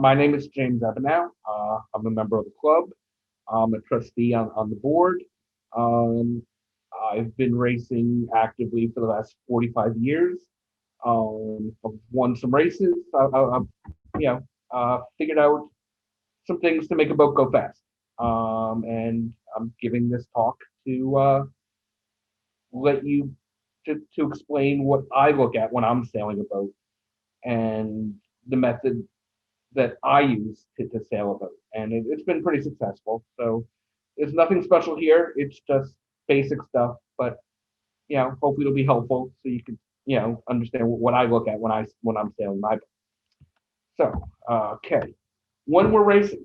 My name is James Abenow. I'm a member of the club. I'm a trustee on the board. Um, I've been racing actively for the last 45 years. I've won some races. I've, figured out some things to make a boat go fast. And I'm giving this talk to let you to explain what I look at when I'm sailing a boat and the method that I use to sail a boat, and it's been pretty successful. So there's nothing special here. It's just basic stuff, but hopefully it'll be helpful so you can understand what I look at when I'm sailing my boat. So okay, when we're racing,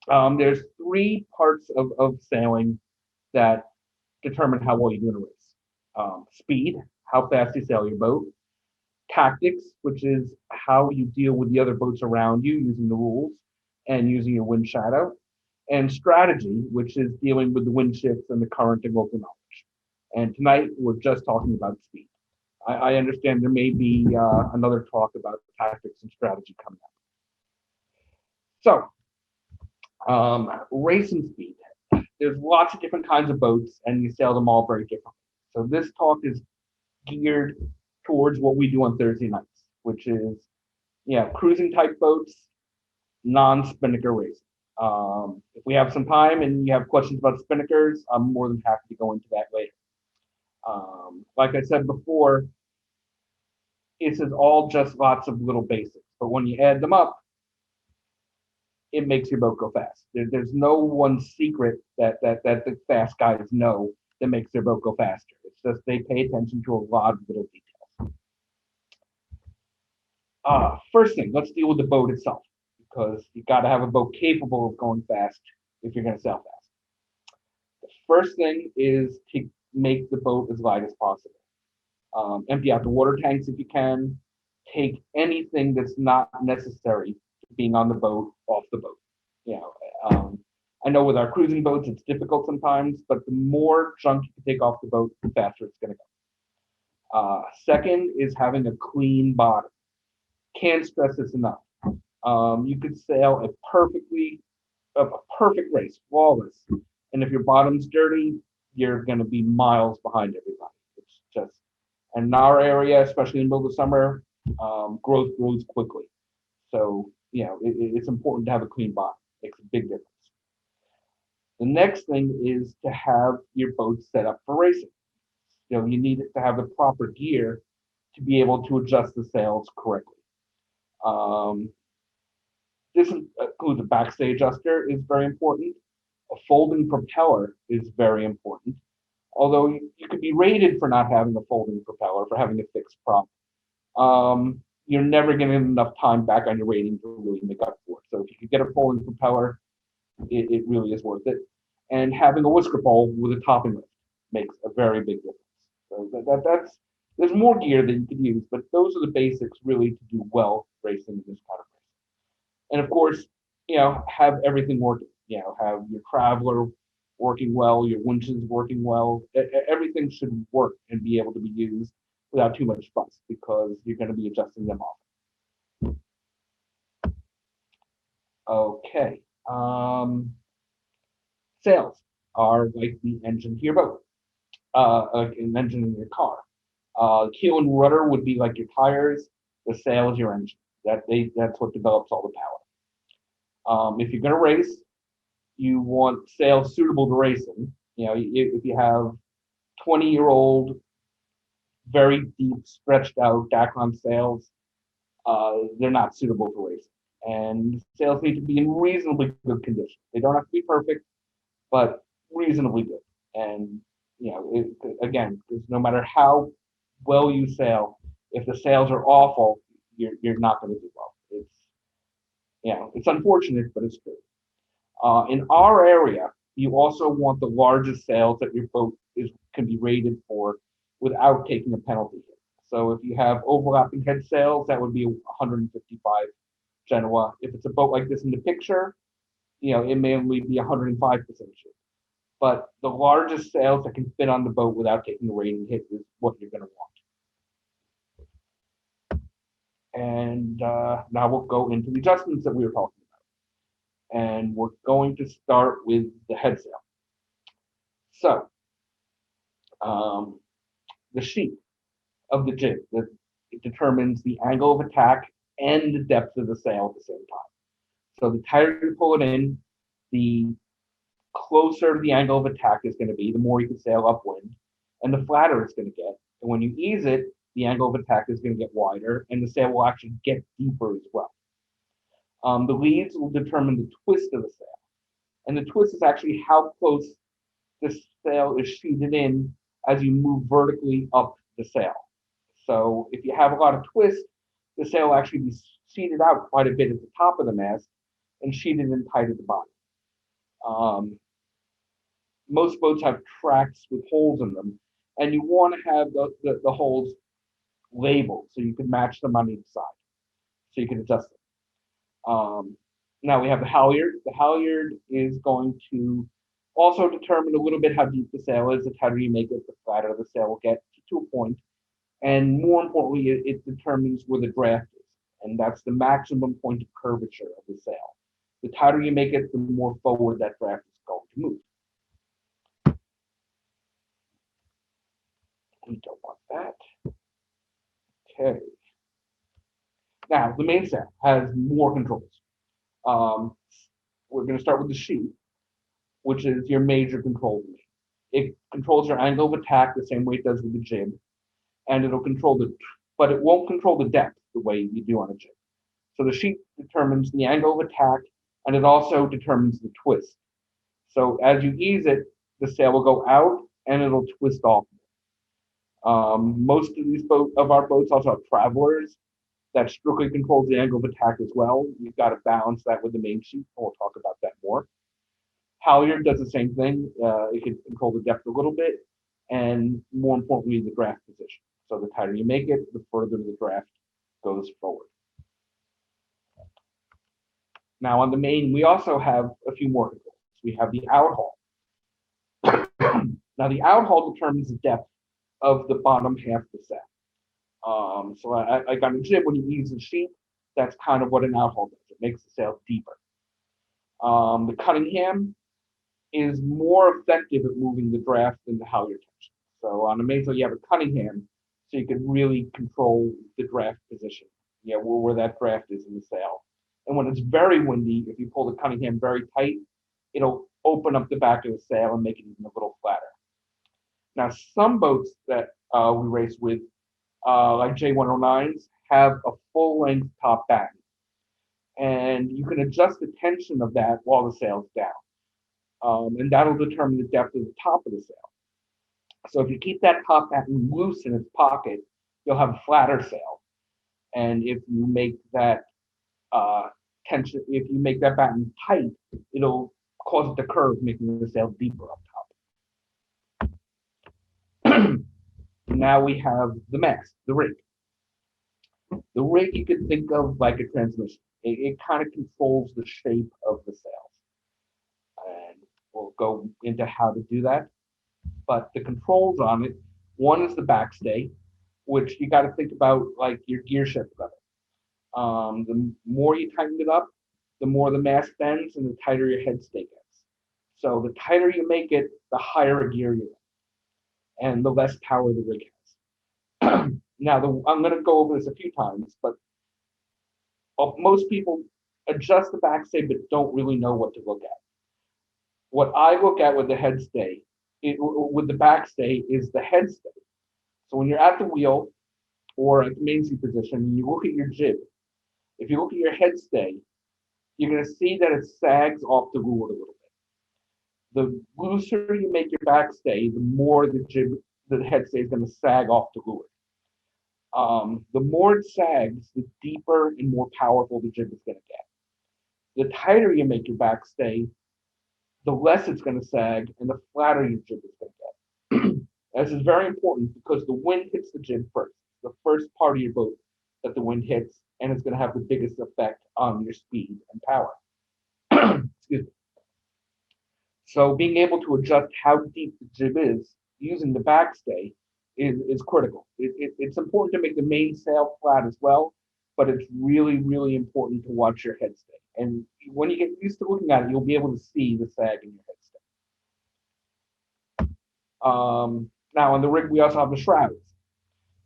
there's three parts of sailing that determine how well you do in a race. Speed, how fast you sail your boat. Tactics, which is how you deal with the other boats around you using the rules and using your wind shadow, and strategy, which is dealing with the wind shifts and the current and local knowledge. And tonight we're just talking about speed. I understand there may be another talk about tactics and strategy coming up. So, racing speed. There's lots of different kinds of boats, and you sail them all very differently. So this talk is geared towards what we do on Thursday nights, which is cruising type boats, non-spinnaker racing. If we have some time and you have questions about spinnakers, I'm more than happy to go into that later. Like I said before, this is all just lots of little basics, but when you add them up, it makes your boat go fast. There's no one secret that the fast guys know that makes their boat go faster. It's just they pay attention to a lot of little details. First thing, let's deal with the boat itself, because you got to have a boat capable of going fast if you're going to sail fast. The first thing is to make the boat as light as possible. Empty out the water tanks if you can. Take anything that's not necessary to being on the boat off the boat. I know with our cruising boats it's difficult sometimes, but the more junk you can take off the boat, the faster it's going to go. Second is having a clean bottom. Can't stress this enough. You could sail a perfect race, flawless, and if your bottom's dirty, you're going to be miles behind everybody. It's just, and in our area, especially in the middle of summer, growth grows quickly. So it's important to have a clean bottom. Makes a big difference. The next thing is to have your boat set up for racing. You need to have the proper gear to be able to adjust the sails correctly. This includes a backstay adjuster is very important. A folding propeller is very important. Although you could be rated for not having a folding propeller, for having a fixed prop. You're never going to have enough time back on your rating to really make up for it. So if you could get a folding propeller, it really is worth it. And having a whisker pole with a topping lift makes a very big difference. So that's there's more gear that you can use, but those are the basics really to do well racing in this kind of race. And of course, have everything working. Have your traveler working well, your winches working well. Everything should work and be able to be used without too much fuss, because you're going to be adjusting them off. Okay. Sails are like the engine to your boat, like an engine in your car. Keel and rudder would be like your tires. The sail is your engine. That's what develops all the power. If you're going to race, you want sails suitable to racing. If you have 20-year-old, very deep, stretched out Dacron sails, they're not suitable for racing. And sails need to be in reasonably good condition. They don't have to be perfect, but reasonably good. And again, because no matter how well you sail, if the sails are awful, you're not going to do well. It's unfortunate, but it's true. In our area, you also want the largest sails that your boat can be rated for without taking a penalty hit. So if you have overlapping head sails, that would be 155 Genoa. If it's a boat like this in the picture, it may only be 105% shape. But the largest sails that can fit on the boat without taking a rating hit is what you're going to want. And now we'll go into the adjustments that we were talking about. And we're going to start with the head sail. So the sheet of the jib that it determines the angle of attack and the depth of the sail at the same time. So the tighter you pull it in, the closer the angle of attack is going to be, the more you can sail upwind, and the flatter it's going to get. And when you ease it, the angle of attack is going to get wider, and the sail will actually get deeper as well. The leads will determine the twist of the sail, and the twist is actually how close the sail is sheeted in as you move vertically up the sail. So if you have a lot of twist, the sail will actually be sheeted out quite a bit at the top of the mast and sheeted in tight at the bottom. Most boats have tracks with holes in them, and you want to have the holes labeled so you can match them on each side, so you can adjust them. Now we have the halyard. The halyard is going to also determine a little bit how deep the sail is. The tighter you make it, the flatter the sail will get to a point. And more importantly, it determines where the draft is, and that's the maximum point of curvature of the sail. The tighter you make it, the more forward that draft is going to move. We don't want that. Okay. Now, the mainsail has more controls. We're going to start with the sheet, which is your major control. It controls your angle of attack the same way it does with the jib, and it'll control but it won't control the depth the way you do on a jib. So the sheet determines the angle of attack, and it also determines the twist. So as you ease it, the sail will go out and it'll twist off. Most of our boats also have travelers that strictly controls the angle of attack as well. You've got to balance that with the main sheet. We'll talk about that more. Halyard does the same thing. It can control the depth a little bit, and more importantly, the draft position. So the tighter you make it, the further the draft goes forward. Now on the main, we also have a few more controls. We have the outhaul. Now the outhaul determines the depth of the bottom half of the sail. So I got a jib, when you ease the sheet, that's kind of what an outhaul does. It makes the sail deeper. The Cunningham is more effective at moving the draft than the halyard tension. So on a mainsail, you have a Cunningham, so you can really control the draft position, where that draft is in the sail. And when it's very windy, if you pull the Cunningham very tight, it'll open up the back of the sail and make it even a little flatter. Now, some boats that we race with, like J109s, have a full-length top batten, and you can adjust the tension of that while the sail's down, and that'll determine the depth of the top of the sail. So if you keep that top batten loose in its pocket, you'll have a flatter sail, and if you make that tension, if you make that batten tight, it'll cause it to curve, making the sail deeper up top. Now we have the mast, the rig. The rig you could think of like a transmission. It kind of controls the shape of the sails. And we'll go into how to do that. But the controls on it, one is the backstay, which you got to think about like your gear shift level. The more you tighten it up, the more the mast bends and the tighter your head stay gets. So the tighter you make it, the higher a gear you're in, and the less power the rig has. Now, I'm going to go over this a few times, but most people adjust the backstay but don't really know what to look at. What I look at with the head stay, with the backstay, is the head stay. So when you're at the wheel or at the mainsea position, and you look at your jib, if you look at your head stay, you're going to see that it sags off the leeward a little bit. The looser you make your backstay, the more the head stay is going to sag off the leeward. The more it sags, the deeper and more powerful the jib is going to get. The tighter you make your backstay, the less it's going to sag and the flatter your jib is going to get. This is very important because the wind hits the jib first, the first part of your boat that the wind hits, and it's going to have the biggest effect on your speed and power. Excuse me. So being able to adjust how deep the jib is using the backstay is critical. It's important to make the mainsail flat as well, but it's really, really important to watch your head stay. And when you get used to looking at it, you'll be able to see the sag in your head stay. Now on the rig, we also have the shrouds.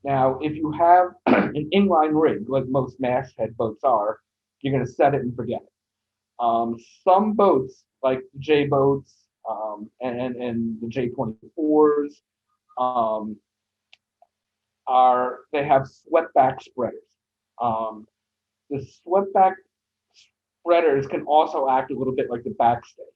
Now, if you have an inline rig, like most masthead boats are, you're going to set it and forget it. Some boats, like the J boats and the J24s, they have swept-back spreaders. The swept-back spreaders can also act a little bit like the backstay.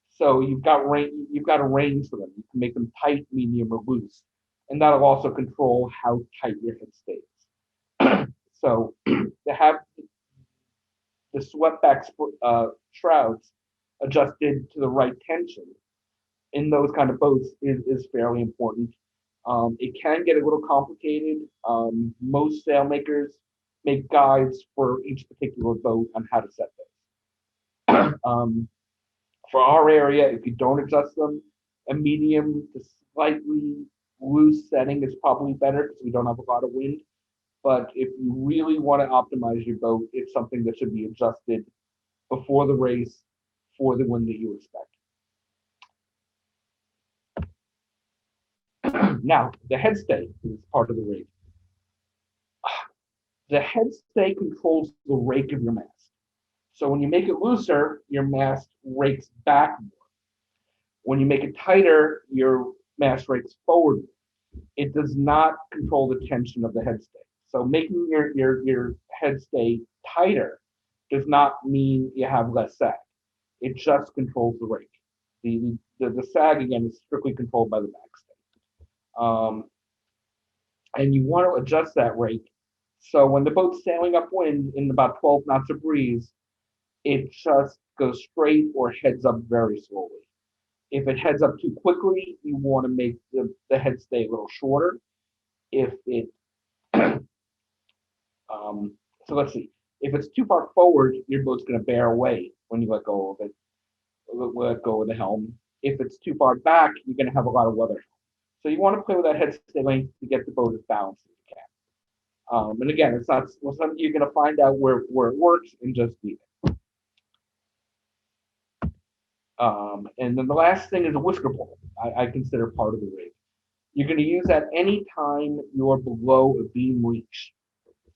So you've got to range for them. You can make them tight, medium, or loose, and that'll also control how tight your head stays. So to have the swept-back shrouds adjusted to the right tension in those kind of boats is fairly important. It can get a little complicated. Most sailmakers make guides for each particular boat on how to set those. For our area, if you don't adjust them, a medium to slightly loose setting is probably better because we don't have a lot of wind. But if you really want to optimize your boat, it's something that should be adjusted before the race for the wind that you expect. Now, the head stay is part of the rig. The head stay controls the rake of your mast. So when you make it looser, your mast rakes back more. When you make it tighter, your mast rakes forward. It does not control the tension of the head stay. So making your head stay tighter does not mean you have less sag. It just controls the rake. The sag, again, is strictly controlled by the backstay. And you want to adjust that rake. So when the boat's sailing upwind in about 12 knots of breeze, it just goes straight or heads up very slowly. If it heads up too quickly, you want to make the head stay a little shorter. If it, so let's see, if it's too far forward, your boat's going to bear away when you let go of it, let go of the helm. If it's too far back, you're going to have a lot of weather. So you want to play with that head stay length to get the boat as balanced as you can. And again, it's not something you're going to find out where it works and just leave it. And then the last thing is a whisker pole. I consider part of the rig. You're going to use that any time you're below a beam reach.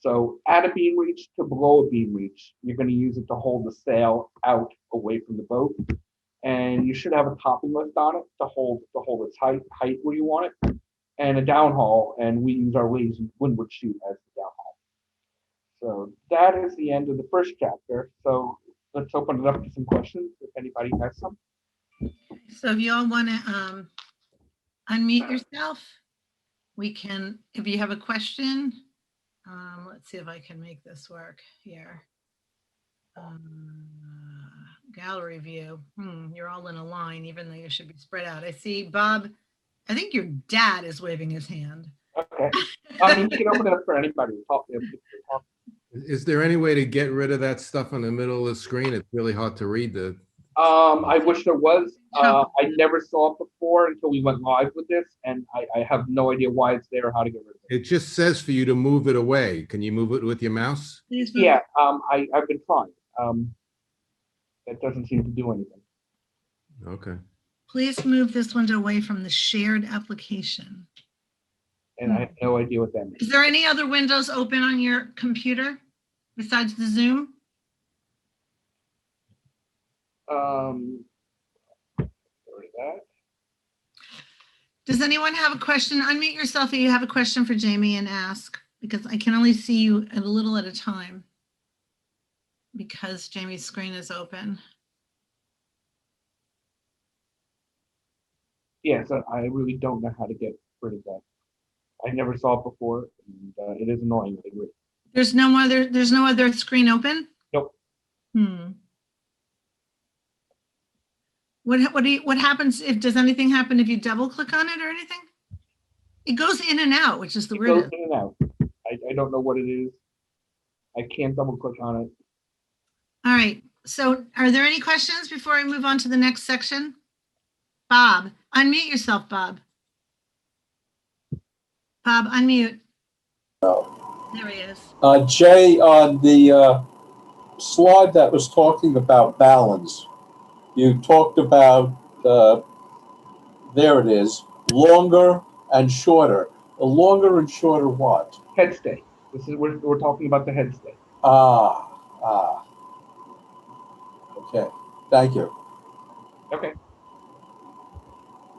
So at a beam reach to below a beam reach, you're going to use it to hold the sail out away from the boat. And you should have a topping lift on it to hold its height where you want it, and a downhaul. And we use our lazy windward chute as the downhaul. So that is the end of the first chapter. So let's open it up to some questions if anybody has some. So if you all want to unmute yourself, we can, if you have a question, let's see if I can make this work here. Gallery view. You're all in a line, even though you should be spread out. I see Bob. I think your dad is waving his hand. Okay. You can open it up for anybody. Is there any way to get rid of that stuff on the middle of the screen? It's really hard to read the. I wish there was. I never saw it before until we went live with this, and I have no idea why it's there or how to get rid of it. It just says for you to move it away. Can you move it with your mouse? Yeah, I've been trying. That doesn't seem to do anything. Okay. Please move this one away from the shared application. And I have no idea what that means. Is there any other windows open on your computer besides the Zoom? That. Does anyone have a question? Unmute yourself if you have a question for Jamie and ask, because I can only see you a little at a time because Jamie's screen is open. Yeah, so I really don't know how to get rid of that. I never saw it before, and it is annoying. I agree. There's no other screen open? Nope. What happens if, does anything happen if you double click on it or anything? It goes in and out, which is the weirdest. It goes in and out. I don't know what it is. I can't double click on it. All right. So are there any questions before I move on to the next section? Bob, unmute yourself, Bob. Bob, unmute. No. There he is. Jay, on the slide that was talking about balance, you talked about, there it is, longer and shorter. A longer and shorter what? Head stay. This is we're talking about the head stay. Okay. Thank you. Okay.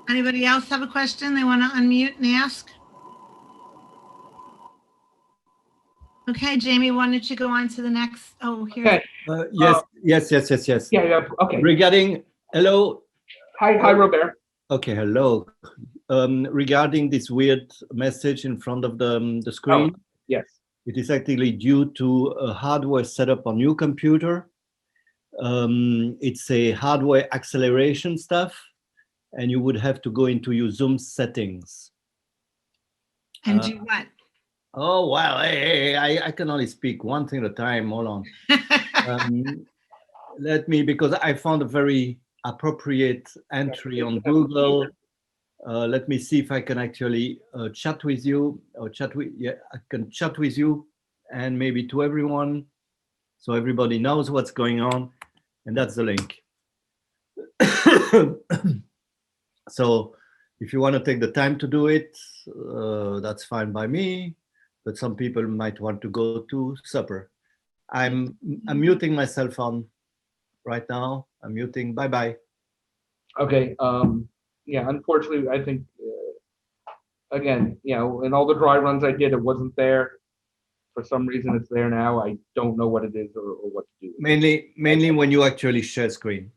Anybody else have a question they want to unmute and ask? Okay, Jamie, why don't you go on to the next? Oh, here's. Okay. Yes. Yeah. Okay. Regarding, hello. Hi, Robert. Okay, hello. Regarding this weird message in front of the screen, Yes. it is actually due to a hardware setup on your computer. It's a hardware acceleration stuff, and you would have to go into your Zoom settings. And do what? Oh, wow. Hey, I can only speak one thing at a time. Hold on. Because I found a very appropriate entry on Google. Let me see if I can actually chat with you or I can chat with you and maybe to everyone so everybody knows what's going on. And that's the link. So if you want to take the time to do it, that's fine by me. But some people might want to go to supper. I'm muting myself on right now. I'm muting. Bye-bye. Okay. Yeah. Unfortunately, I think again, in all the dry runs I did, it wasn't there. For some reason, it's there now. I don't know what it is or what to do. Mainly when you actually share screen.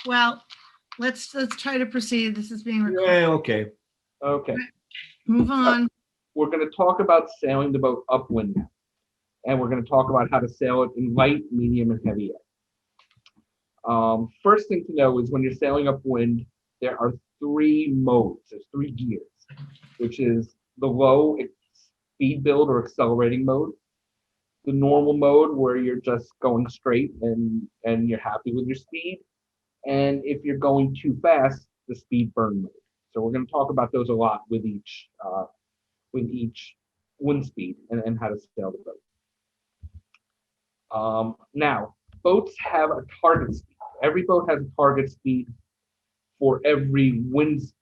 Well, let's try to proceed. This is being recorded. Yeah, okay. Okay. Move on. We're going to talk about sailing the boat upwind now. And we're going to talk about how to sail it in light, medium, and heavy air. First thing to know is when you're sailing upwind, there are three modes. There's three gears, which is the low speed build or accelerating mode, the normal mode where you're just going straight and you're happy with your speed, and if you're going too fast, the speed burn mode. So we're going to talk about those a lot with each wind speed and how to sail the boat. Now, boats have a target speed. Every boat has a target speed for every wind speed,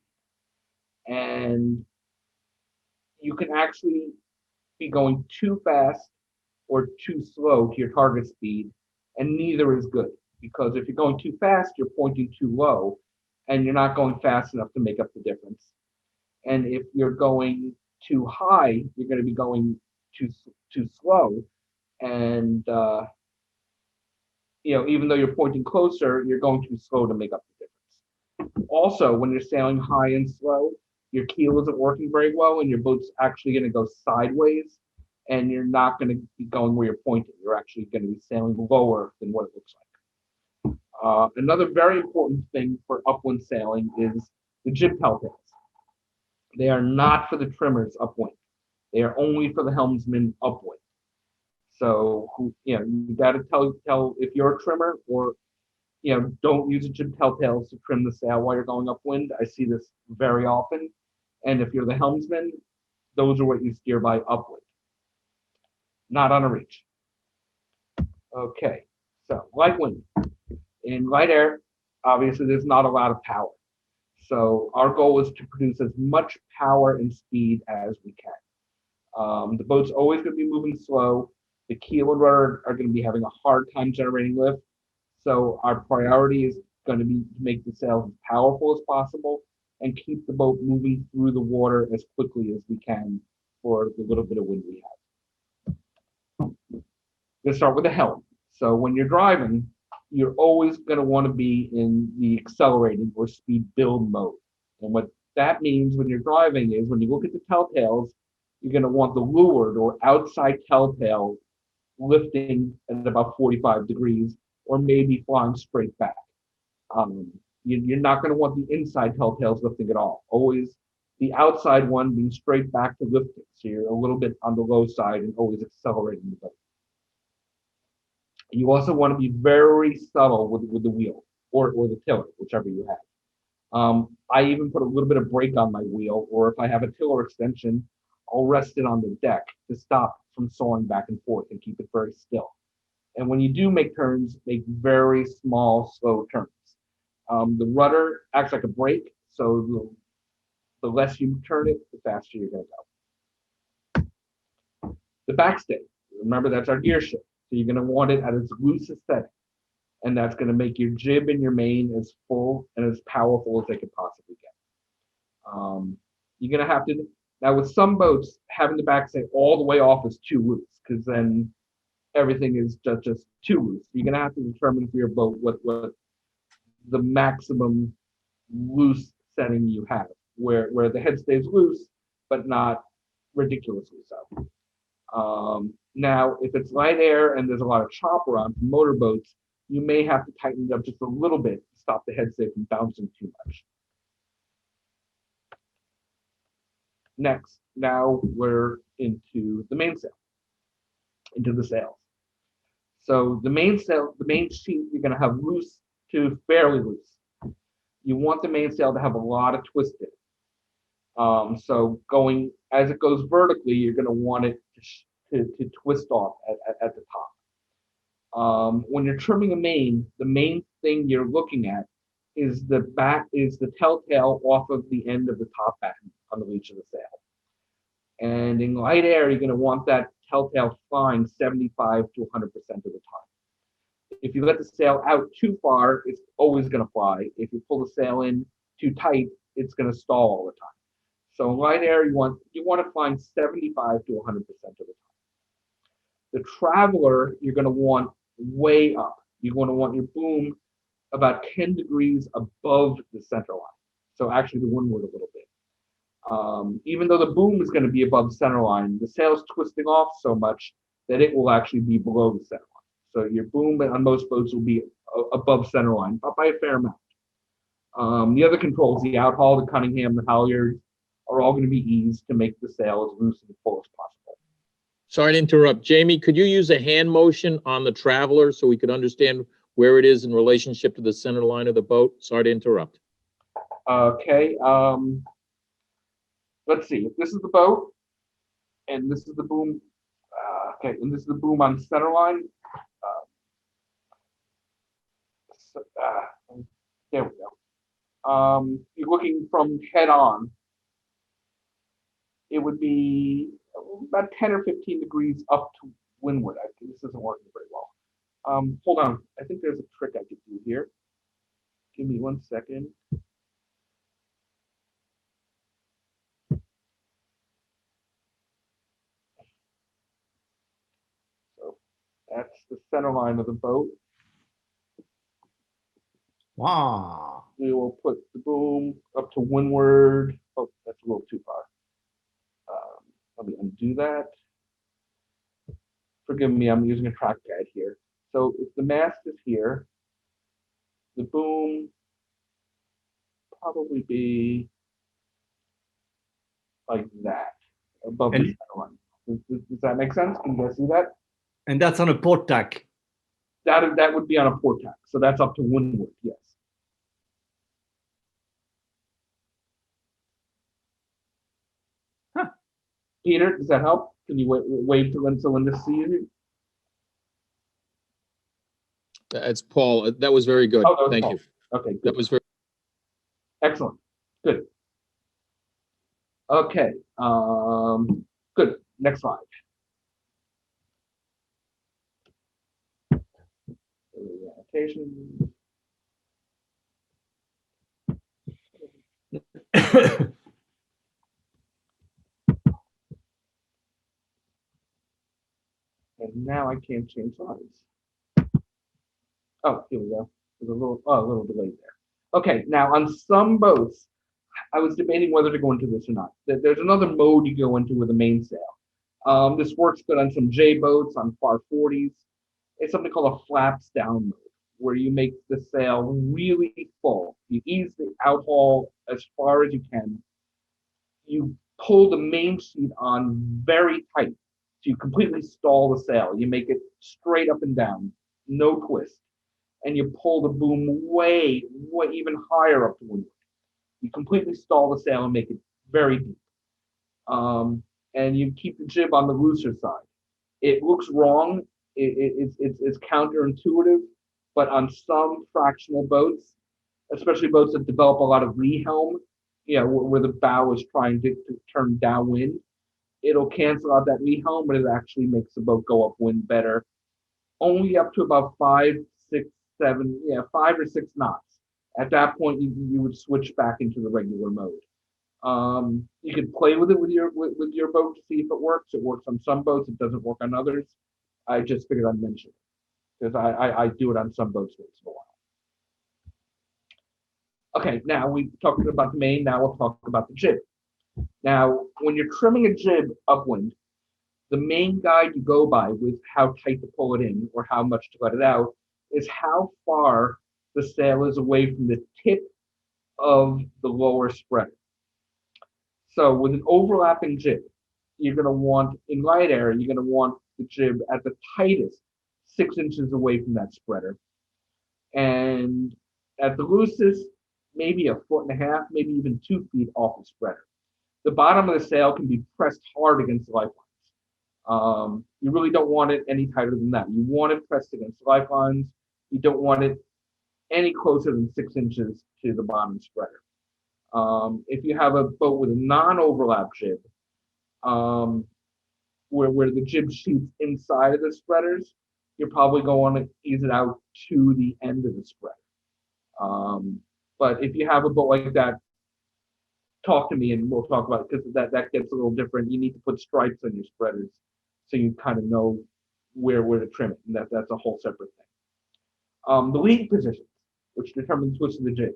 and you can actually be going too fast or too slow to your target speed, and neither is good, because if you're going too fast, you're pointing too low, and you're not going fast enough to make up the difference. And if you're going too high, you're going to be going too slow, and even though you're pointing closer, you're going too slow to make up the difference. Also, when you're sailing high and slow, your keel isn't working very well, and your boat's actually going to go sideways, and you're not going to be going where you're pointing. You're actually going to be sailing lower than what it looks like. Another very important thing for upwind sailing is the jib telltales. They are not for the trimmers upwind. They are only for the helmsman upwind. So, you got to tell if you're a trimmer, or don't use a jib telltales to trim the sail while you're going upwind. I see this very often. And if you're the helmsman, those are what you steer by upwind, not on a reach. Okay, so light wind. In light air, obviously there's not a lot of power. So our goal is to produce as much power and speed as we can. The boat's always going to be moving slow. The keel and rudder are going to be having a hard time generating lift. So our priority is going to be to make the sails as powerful as possible and keep the boat moving through the water as quickly as we can for the little bit of wind we have. Let's start with the helm. So when you're driving, you're always going to want to be in the accelerating or speed build mode. And what that means when you're driving is when you look at the telltales, you're going to want the leeward or outside telltale lifting at about 45 degrees or maybe flying straight back. You're not going to want the inside telltales lifting at all. Always the outside one being straight back to lifting. So you're a little bit on the low side and always accelerating the boat. You also want to be very subtle with the wheel or the tiller, whichever you have. I even put a little bit of brake on my wheel, or if I have a tiller extension, all rested on the deck to stop from sawing back and forth and keep it very still. And when you do make turns, make very small, slow turns. The rudder acts like a brake, so the less you turn it, the faster you're going to go. The backstay, remember that's our gear shift. So you're going to want it at its loosest setting. And that's going to make your jib and your main as full and as powerful as they could possibly get. You're going to have to, now with some boats, having the backstay all the way off is too loose, because then everything is just too loose. You're going to have to determine for your boat what the maximum loose setting you have, where the head stays loose, but not ridiculously so. Now, if it's light air and there's a lot of chop around from motorboats, you may have to tighten it up just a little bit to stop the headstay from bouncing too much. Next, now we're into the mainsail, into the sails. So the mainsail, the main sheet, you're going to have loose to fairly loose. You want the mainsail to have a lot of twist in it. So going as it goes vertically, you're going to want it to twist off at the top. When you're trimming a main, the main thing you're looking at is the telltale off of the end of the top batten on the leach of the sail. And in light air, you're going to want that telltale flying 75 to 100% of the time. If you let the sail out too far, it's always going to fly. If you pull the sail in too tight, it's going to stall all the time. So in light air, you want to find 75 to 100% of the time. The traveler, you're going to want way up. You're going to want your boom about 10 degrees above the center line. So actually the windward a little bit. Even though the boom is going to be above center line, the sail's twisting off so much that it will actually be below the center line. So your boom on most boats will be above center line, but by a fair amount. The other controls, the outhaul, the Cunningham, the halyards, are all going to be eased to make the sail as loose and full as possible. Sorry to interrupt. Jamie, could you use a hand motion on the traveler so we could understand where it is in relationship to the center line of the boat? Sorry to interrupt. Okay. Let's see. If this is the boat, and this is the boom. Okay, and this is the boom on center line. There we go. You're looking from head on. It would be about 10 or 15 degrees up to windward. I think this isn't working very well. Hold on. I think there's a trick I could do here. Give me 1 second. So that's the center line of the boat. Wow. We will put the boom up to windward. Oh, that's a little too far. Let me undo that. Forgive me, I'm using a track guide here. So if the mast is here, the boom probably be like that, above the center line. Does that make sense? Can you guys see that? And that's on a port tack. That would be on a port tack. So that's up to windward, yes. Huh. Peter, does that help? Can you wave to Linda sees you? That's Paul. That was very good. Oh, that was Thank Paul. you. Okay, good. That was very. Excellent. Good. Okay. Good. Next slide. Annotation. And now I can't change slides. Oh, here we go. There's a little delay there. Okay, now on some boats, I was debating whether to go into this or not. There's another mode you go into with a mainsail. This works good on some J boats, on FAR 40s. It's something called a flaps down mode, where you make the sail really full. You ease the outhaul as far as you can. You pull the main sheet on very tight. So you completely stall the sail. You make it straight up and down, no twist. And you pull the boom way even higher up to windward. You completely stall the sail and make it very deep. and you keep the jib on the looser side. It looks wrong. It's counterintuitive, but on some fractional boats, especially boats that develop a lot of lee helm, where the bow is trying to turn downwind, it'll cancel out that lee helm, but it actually makes the boat go upwind better. Only up to about 5, 6, 7, 5 or 6 knots. At that point, you would switch back into the regular mode. You could play with it with your boat to see if it works. It works on some boats. It doesn't work on others. I just figured I'd mention it because I do it on some boats once in a while. Okay, now we talked about the main. Now we'll talk about the jib. Now, when you're trimming a jib upwind, the main guide you go by with how tight to pull it in or how much to let it out is how far the sail is away from the tip of the lower spreader. So with an overlapping jib, you're going to want, in light air, you're going to want the jib at the tightest 6 inches away from that spreader. And at the loosest, maybe 1.5 feet, maybe even 2 feet off the spreader. The bottom of the sail can be pressed hard against the lifelines. You really don't want it any tighter than that. You want it pressed against the lifelines. You don't want it any closer than 6 inches to the bottom spreader. If you have a boat with a non-overlap jib, where the jib shoots inside of the spreaders, you're probably going to ease it out to the end of the spreader. But if you have a boat like that, talk to me and we'll talk about it because that gets a little different. You need to put stripes on your spreaders so you kind of know where to trim it, and that's a whole separate thing. The lead positions, which determine the twist of the jib.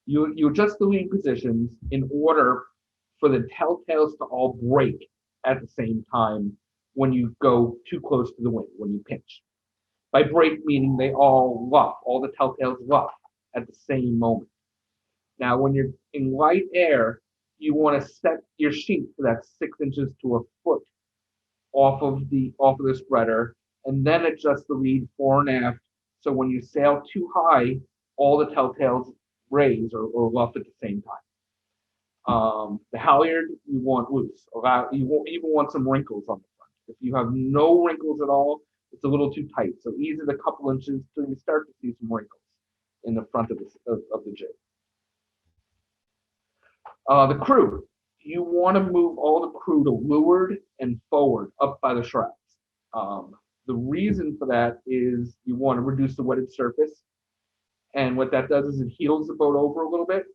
You adjust the lead positions in order for the telltales to all break at the same time when you go too close to the wind, when you pinch. By break, meaning they all luff, all the telltales luff at the same moment. Now, when you're in light air, you want to set your sheet to that 6 inches to a foot off of the spreader, and then adjust the lead fore and aft. So when you sail too high, all the telltales raise or luff at the same time. The halyard you want loose. You won't even want some wrinkles on the front. If you have no wrinkles at all, it's a little too tight. So ease it a couple inches till you start to see some wrinkles in the front of the jib. The crew, you want to move all the crew to leeward and forward up by the shrouds. The reason for that is you want to reduce the wetted surface. And what that does is it heels the boat over a little bit.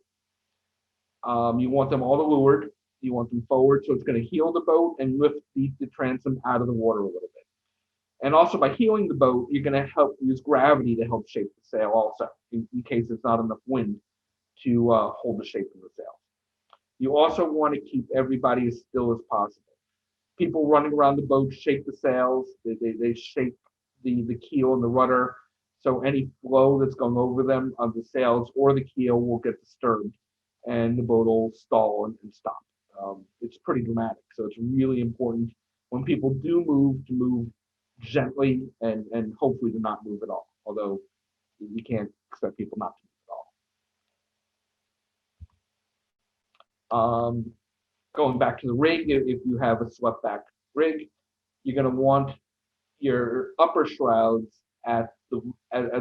You want them all to leeward. You want them forward, so it's going to heel the boat and lift the transom out of the water a little bit. And also by heeling the boat, you're going to help use gravity to help shape the sail also, in case there's not enough wind to hold the shape of the sail. You also want to keep everybody as still as possible. People running around the boat shake the sails. They shake the keel and the rudder. So any flow that's going over them on the sails or the keel will get disturbed and the boat will stall and stop. It's pretty dramatic. So it's really important when people do move to move gently and hopefully to not move at all. Although you can't expect people not to move at all. Going back to the rig, if you have a swept back rig, you're going to want your upper shrouds as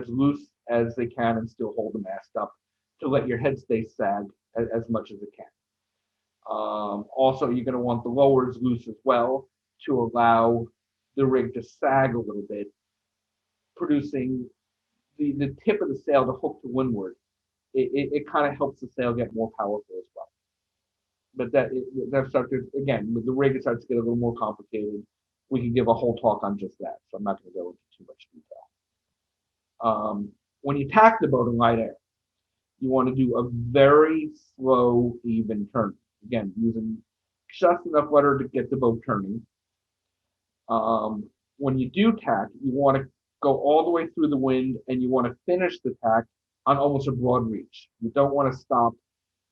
loose as they can and still hold the mast up to let your headstay sag as much as it can. Also, you're going to want the lowers loose as well to allow the rig to sag a little bit, producing the tip of the sail to hook to windward. It kind of helps the sail get more powerful as well. But that starts to, again, with the rig, it starts to get a little more complicated. We can give a whole talk on just that, so I'm not going to go into too much detail. When you tack the boat in light air, you want to do a very slow, even turn. Again, using just enough rudder to get the boat turning. When you do tack, you want to go all the way through the wind, and you want to finish the tack on almost a broad reach. You don't want to stop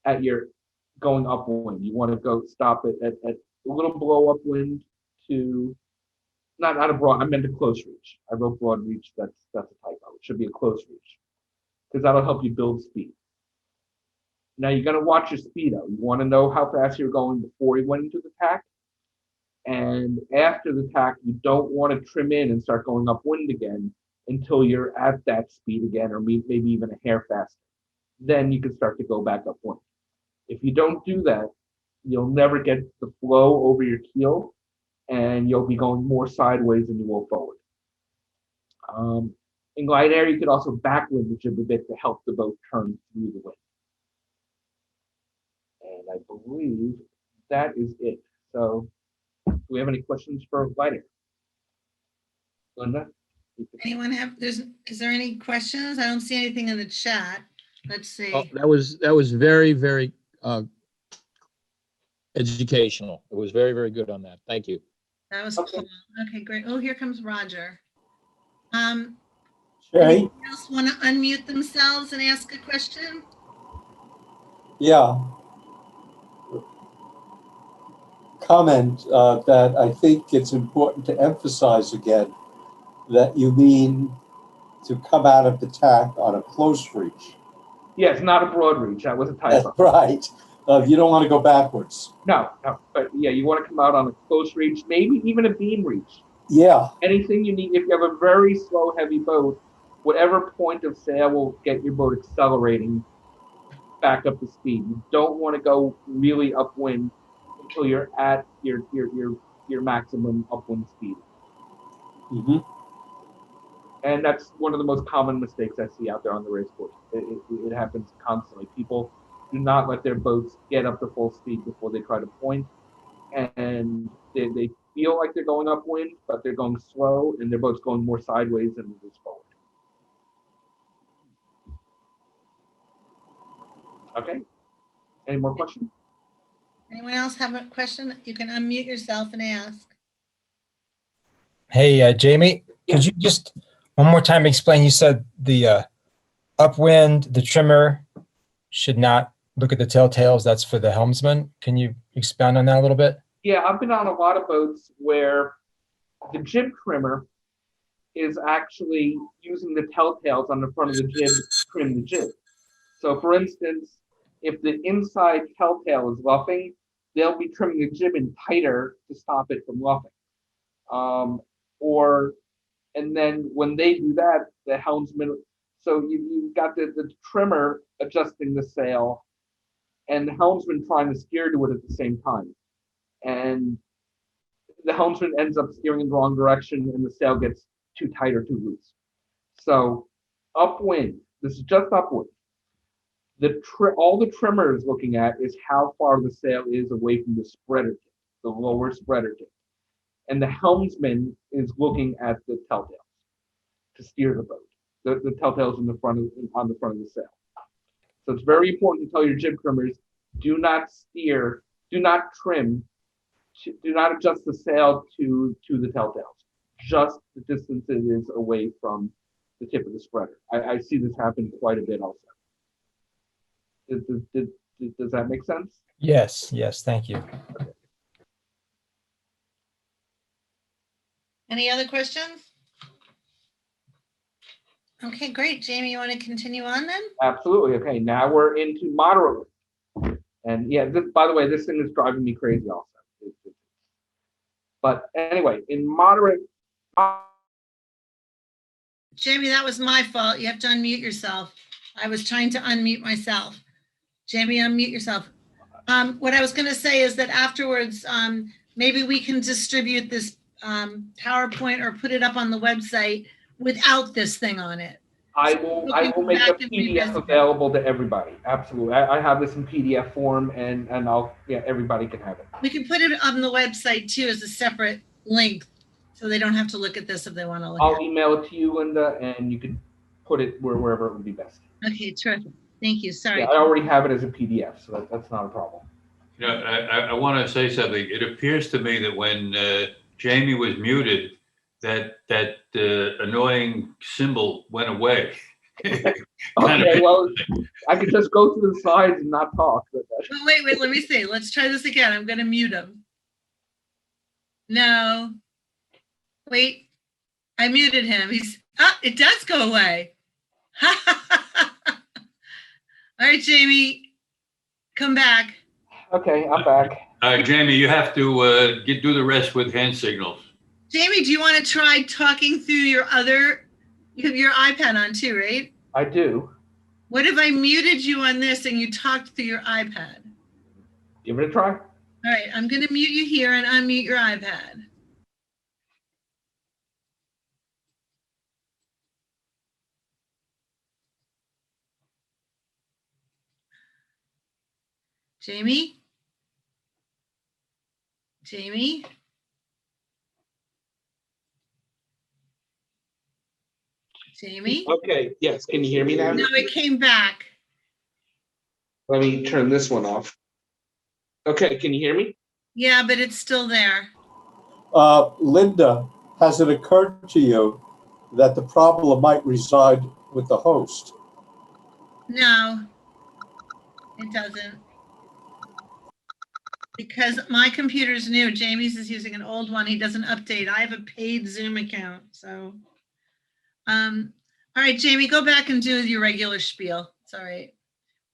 at your going upwind. You want to go stop it at a little below upwind to not a broad. I meant a close reach. I wrote broad reach. That's a typo. It should be a close reach because that'll help you build speed. Now you're gonna watch your speedo. You want to know how fast you're going before you went into the tack, and after the tack, you don't want to trim in and start going upwind again until you're at that speed again, or maybe even a hair faster. Then you can start to go back upwind. If you don't do that, you'll never get the flow over your keel, and you'll be going more sideways than you will forward. In glide air, you could also backwind the jib a bit to help the boat turn through the wind. And I believe that is it. So, do we have any questions for glide air? Linda? Anyone have, is there any questions? I don't see anything in the chat. Let's see. Oh, that was very, very educational. It was very, very good on that. Thank you. That was Okay. cool. Okay, great. Oh, here comes Roger. Jay? Anyone else want to unmute themselves and ask a question? Yeah. Comment that I think it's important to emphasize again that you mean to come out of the tack on a close reach. Yes, not a broad reach. That was a That's typo. right. You don't want to go backwards. No, but yeah, you want to come out on a close reach, maybe even a beam reach. Yeah. Anything you need. If you have a very slow, heavy boat, whatever point of sail will get your boat accelerating back up to speed. You don't want to go really upwind until you're at your maximum upwind speed. Mm-hmm. And that's one of the most common mistakes I see out there on the race course. It happens constantly. People do not let their boats get up to full speed before they try to point. And they feel like they're going upwind, but they're going slow, and their boat's going more sideways than it is forward. Okay. Any more questions? Anyone else have a question? You can unmute yourself and ask. Hey, Jamie, could you just one more time explain? You said the upwind, the trimmer should not look at the telltales. That's for the helmsman. Can you expound on that a little bit? Yeah, I've been on a lot of boats where the jib trimmer is actually using the telltales on the front of the jib to trim the jib. So for instance, if the inside telltale is luffing, they'll be trimming the jib in tighter to stop it from luffing. And then when they do that, the helmsman, so you've got the trimmer adjusting the sail and the helmsman trying to steer to it at the same time. And the helmsman ends up steering in the wrong direction and the sail gets too tight or too loose. So upwind, this is just upwind. All the trimmer is looking at is how far the sail is away from the spreader tip, the lower spreader tip. And the helmsman is looking at the telltales to steer the boat. The telltales on the front of the sail. So it's very important to tell your jib trimmers, do not steer, do not trim, do not adjust the sail to the telltales. Just the distance it is away from the tip of the spreader. I see this happen quite a bit also. Does that make sense? Yes, thank you. Any other questions? Okay, great. Jamie, you want to continue on then? Absolutely. Okay, now we're into moderate wind. And yeah, by the way, this thing is driving me crazy also. But anyway, in moderate. Jamie, that was my fault. You have to unmute yourself. I was trying to unmute myself. Jamie, unmute yourself. What I was going to say is that afterwards, maybe we can distribute this PowerPoint or put it up on the website without this thing on it. I will make a PDF available to everybody. Absolutely. I have this in PDF form and everybody can have it. We can put it on the website too as a separate link so they don't have to look at this if they want to look at it. I'll email it to you, Linda, and you can put it wherever it would be best. Okay, terrific. Thank you. Sorry. Yeah, I already have it as a PDF, so that's not a problem. You know, I want to say something. It appears to me that when Jamie was muted, that annoying symbol went away. Okay, well, I could just go through the slides and not talk. Wait, let me see. Let's try this again. I'm going to mute him. No. Wait, I muted him. It does go away. All right, Jamie, Come back. Okay, I'm back. Jamie, you have to do the rest with hand signals. Jamie, do you want to try talking through your you have your iPad on too, right? I do. What if I muted you on this and you talked through your iPad? Give it a try. All right, I'm going to mute you here and unmute your iPad. Jamie? Jamie? Jamie? Okay, yes. Can you hear me now? No, it came back. Let me turn this one off. Okay, can you hear me? Yeah, but it's still there. Linda, has it occurred to you that the problem might reside with the host? No, it doesn't. Because my computer's new. Jamie's is using an old one. He doesn't update. I have a paid Zoom account. So, all right, Jamie, go back and do your regular spiel. It's all right.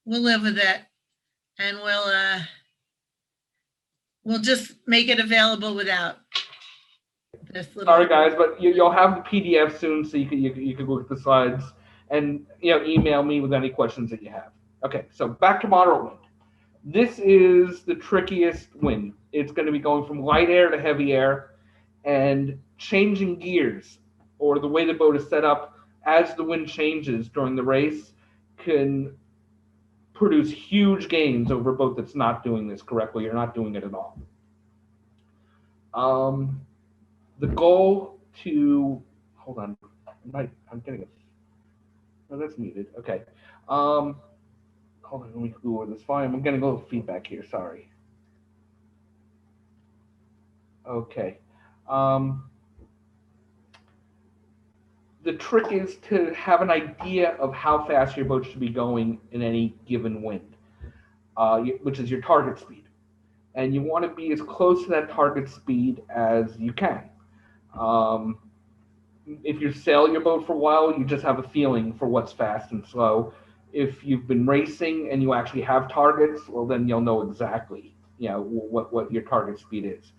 We'll live with it. And we'll just make it available without this little. Sorry, guys, but you'll have the PDF soon, so you can look at the slides and email me with any questions that you have. Okay, so back to moderate wind. This is the trickiest wind. It's going to be going from light air to heavy air, and changing gears, or the way the boat is set up as the wind changes during the race, can produce huge gains over a boat that's not doing this correctly or not doing it at all. The goal to, hold on, I'm getting it. Oh, that's muted. Okay. Hold on, let me go over this volume. I'm getting a little feedback here. Sorry. Okay. The trick is to have an idea of how fast your boat should be going in any given wind, which is your target speed. And you want to be as close to that target speed as you can. If you sail your boat for a while, you just have a feeling for what's fast and slow. If you've been racing and you actually have targets, well, then you'll know exactly, what your target speed is.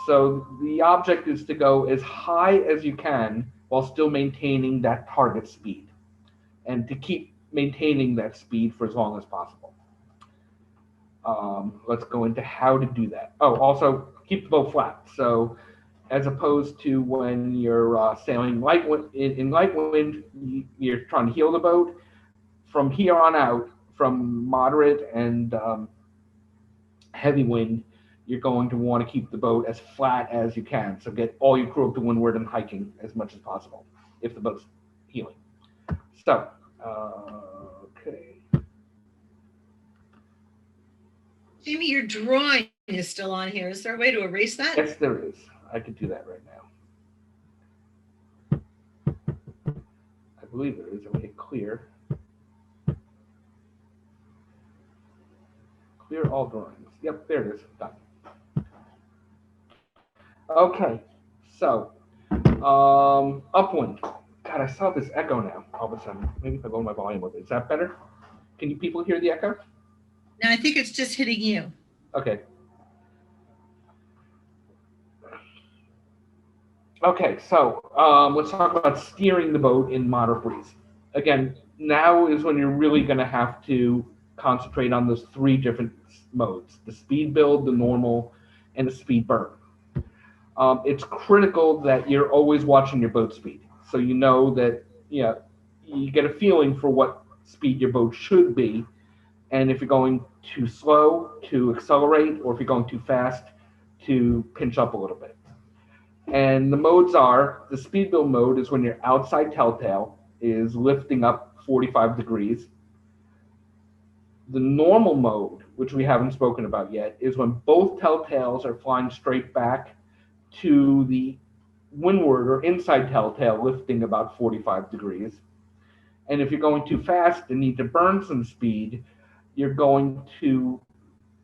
So the object is to go as high as you can while still maintaining that target speed, and to keep maintaining that speed for as long as possible. Let's go into how to do that. Oh, also keep the boat flat. So as opposed to when you're sailing light wind, in light wind, you're trying to heel the boat. From here on out, from moderate and heavy wind, you're going to want to keep the boat as flat as you can. So get all your crew up to windward and hiking as much as possible if the boat's heeling. So, okay. Jamie, your drawing is still on here. Is there a way to erase that? Yes, there is. I could do that right now. I believe there is. I'll hit clear. Clear all drawings. Yep, there it is. Done. Okay, so upwind. God, I saw this echo now all of a sudden. Maybe if I lower my volume with it. Is that better? Can you people hear the echo? No, I think it's just hitting you. Okay. Okay, so let's talk about steering the boat in moderate breeze. Again, now is when you're really going to have to concentrate on those three different modes: the speed build, the normal, and the speed burn. It's critical that you're always watching your boat speed, so you know that you get a feeling for what speed your boat should be, and if you're going too slow, to accelerate, or if you're going too fast, to pinch up a little bit. And the modes are, the speed build mode is when your outside telltale is lifting up 45 degrees. The normal mode, which we haven't spoken about yet, is when both telltales are flying straight back to the windward or inside telltale, lifting about 45 degrees. And if you're going too fast and need to burn some speed, you're going to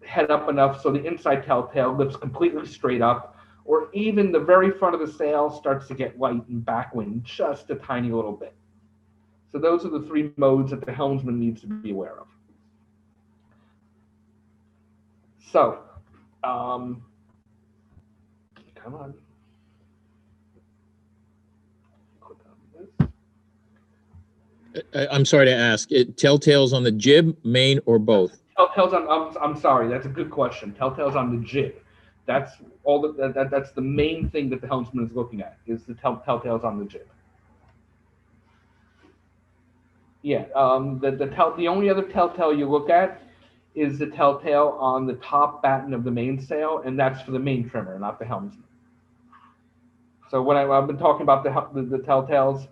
head up enough so the inside telltale lifts completely straight up, or even the very front of the sail starts to get light and backwind just a tiny little bit. So those are the three modes that the helmsman needs to be aware of. So, come on. Click on this. I'm sorry to ask, telltales on the jib, main, or both? Telltales on. I'm sorry. That's a good question. Telltales on the jib. That's all. That's the main thing that the helmsman is looking at is the telltales on the jib. Yeah. The only other telltale you look at is the telltale on the top batten of the mainsail, and that's for the main trimmer, not the helmsman. So when I've been talking about the telltales,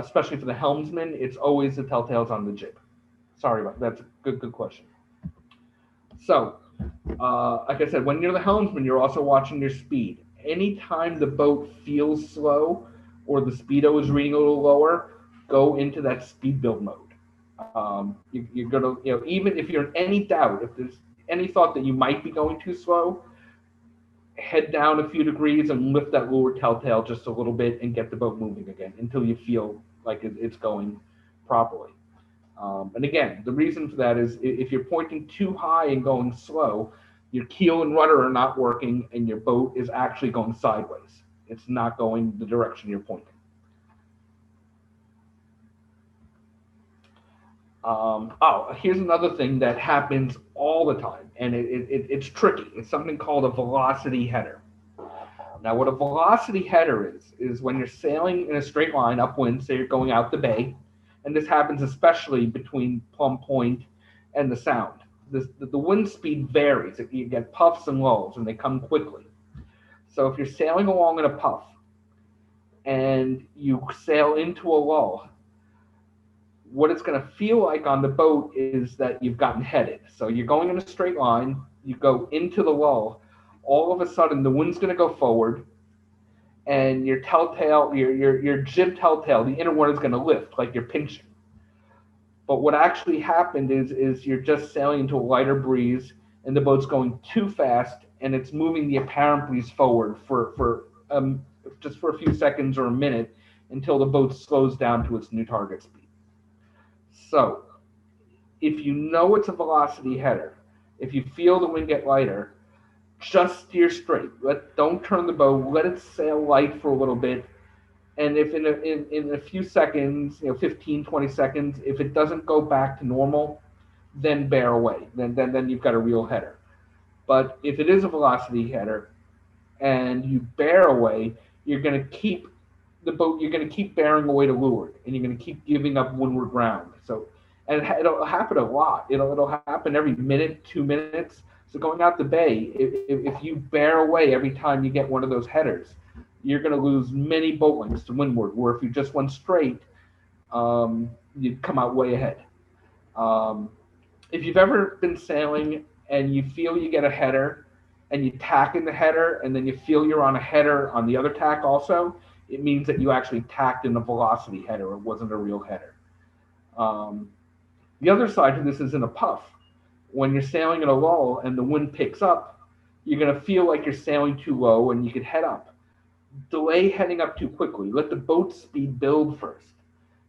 especially for the helmsman, it's always the telltales on the jib. Sorry about that. That's a good question. So, like I said, when you're the helmsman, you're also watching your speed. Anytime the boat feels slow or the speedo is reading a little lower, go into that speed build mode. You're gonna, even if you're in any doubt, if there's any thought that you might be going too slow, head down a few degrees and lift that lower telltale just a little bit and get the boat moving again until you feel like it's going properly. And again, the reason for that is if you're pointing too high and going slow, your keel and rudder are not working and your boat is actually going sideways. It's not going the direction you're pointing. Here's another thing that happens all the time, and it's tricky. It's something called a velocity header. Now, what a velocity header is when you're sailing in a straight line upwind, say you're going out the bay, and this happens especially between Plum Point and the Sound. The wind speed varies. You get puffs and lulls, and they come quickly. So if you're sailing along in a puff and you sail into a lull, what it's going to feel like on the boat is that you've gotten headed. So you're going in a straight line, you go into the lull, all of a sudden the wind's going to go forward, and your telltale, your jib telltale, the inner one is going to lift like you're pinching. But what actually happened is you're just sailing into a lighter breeze, and the boat's going too fast, and it's moving the apparent breeze forward for just for a few seconds or a minute until the boat slows down to its new target speed. So, if you know it's a velocity header, if you feel the wind get lighter, just steer straight. Don't turn the boat. Let it sail light for a little bit. And if in a few seconds, 15, 20 seconds, if it doesn't go back to normal, then bear away. Then you've got a real header. But if it is a velocity header and you bear away, you're going to keep the boat, you're going to keep bearing away to leeward, and you're going to keep giving up windward ground. So, and it'll happen a lot. It'll happen every minute, 2 minutes. So going out the bay, if you bear away every time you get one of those headers, you're going to lose many boat lengths to windward. Where if you just went straight, you'd come out way ahead. If you've ever been sailing and you feel you get a header, and you tack in the header, and then you feel you're on a header on the other tack also, it means that you actually tacked in a velocity header. It wasn't a real header. The other side to this is in a puff. When you're sailing in a lull and the wind picks up, you're going to feel like you're sailing too low and you could head up. Delay heading up too quickly. Let the boat speed build first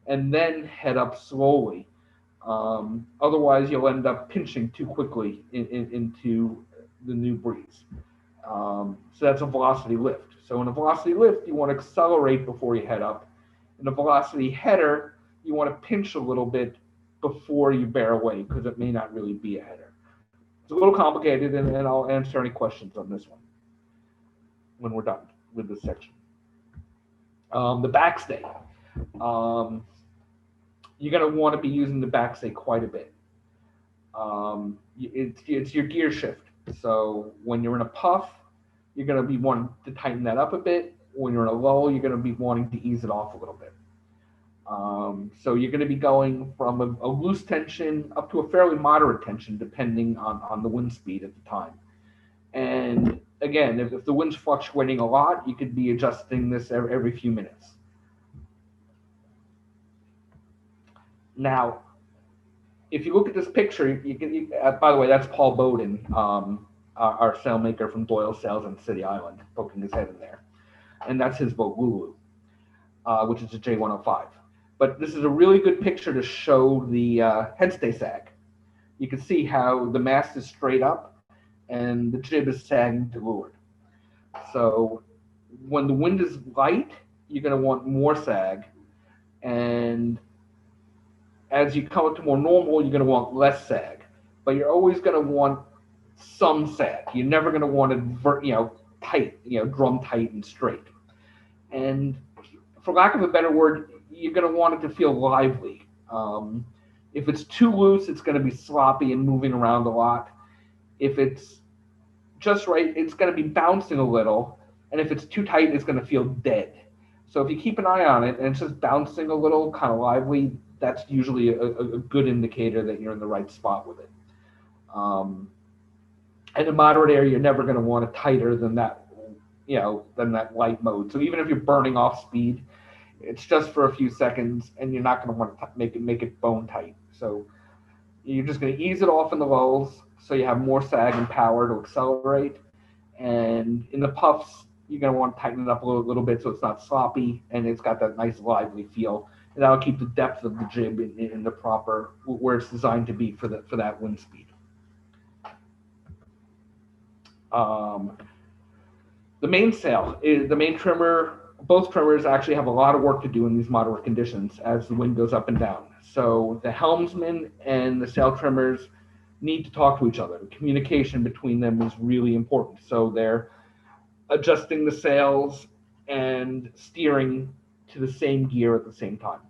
and then head up slowly. Otherwise, you'll end up pinching too quickly into the new breeze. So that's a velocity lift. So in a velocity lift, you want to accelerate before you head up. In a velocity header, you want to pinch a little bit before you bear away because it may not really be a header. It's a little complicated, and I'll answer any questions on this one when we're done with this section. The backstay. You're going to want to be using the backstay quite a bit. It's your gear shift. So when you're in a puff, you're going to be wanting to tighten that up a bit. When you're in a lull, you're going to be wanting to ease it off a little bit. So you're going to be going from a loose tension up to a fairly moderate tension, depending on the wind speed at the time. And again, if the wind's fluctuating a lot, you could be adjusting this every few minutes. Now, if you look at this picture, by the way, that's Paul Bowden, our sailmaker from Doyle Sails on City Island, poking his head in there. And that's his boat, Lulu, which is a J105. But this is a really good picture to show the headstay sag. You can see how the mast is straight up and the jib is sagging to leeward. So when the wind is light, you're going to want more sag, and as you come up to more normal, you're going to want less sag. But you're always going to want some sag. You're never going to want it, tight, drum tight and straight. And for lack of a better word, you're going to want it to feel lively. If it's too loose, it's going to be sloppy and moving around a lot. If it's just right, it's going to be bouncing a little. And if it's too tight, it's going to feel dead. So if you keep an eye on it and it's just bouncing a little, kind of lively, that's usually a good indicator that you're in the right spot with it. And in moderate air, you're never going to want it tighter than that, than that light mode. So even if you're burning off speed, it's just for a few seconds, and you're not going to want to make it bone tight. So you're just going to ease it off in the lulls, so you have more sag and power to accelerate. And in the puffs, you're going to want to tighten it up a little bit so it's not sloppy and it's got that nice lively feel. And that'll keep the depth of the jib in the proper, where it's designed to be for that wind speed. The mainsail is the main trimmer. Both trimmers actually have a lot of work to do in these moderate conditions as the wind goes up and down. So the helmsman and the sail trimmers need to talk to each other. Communication between them is really important. So they're adjusting the sails and steering to the same gear at the same time.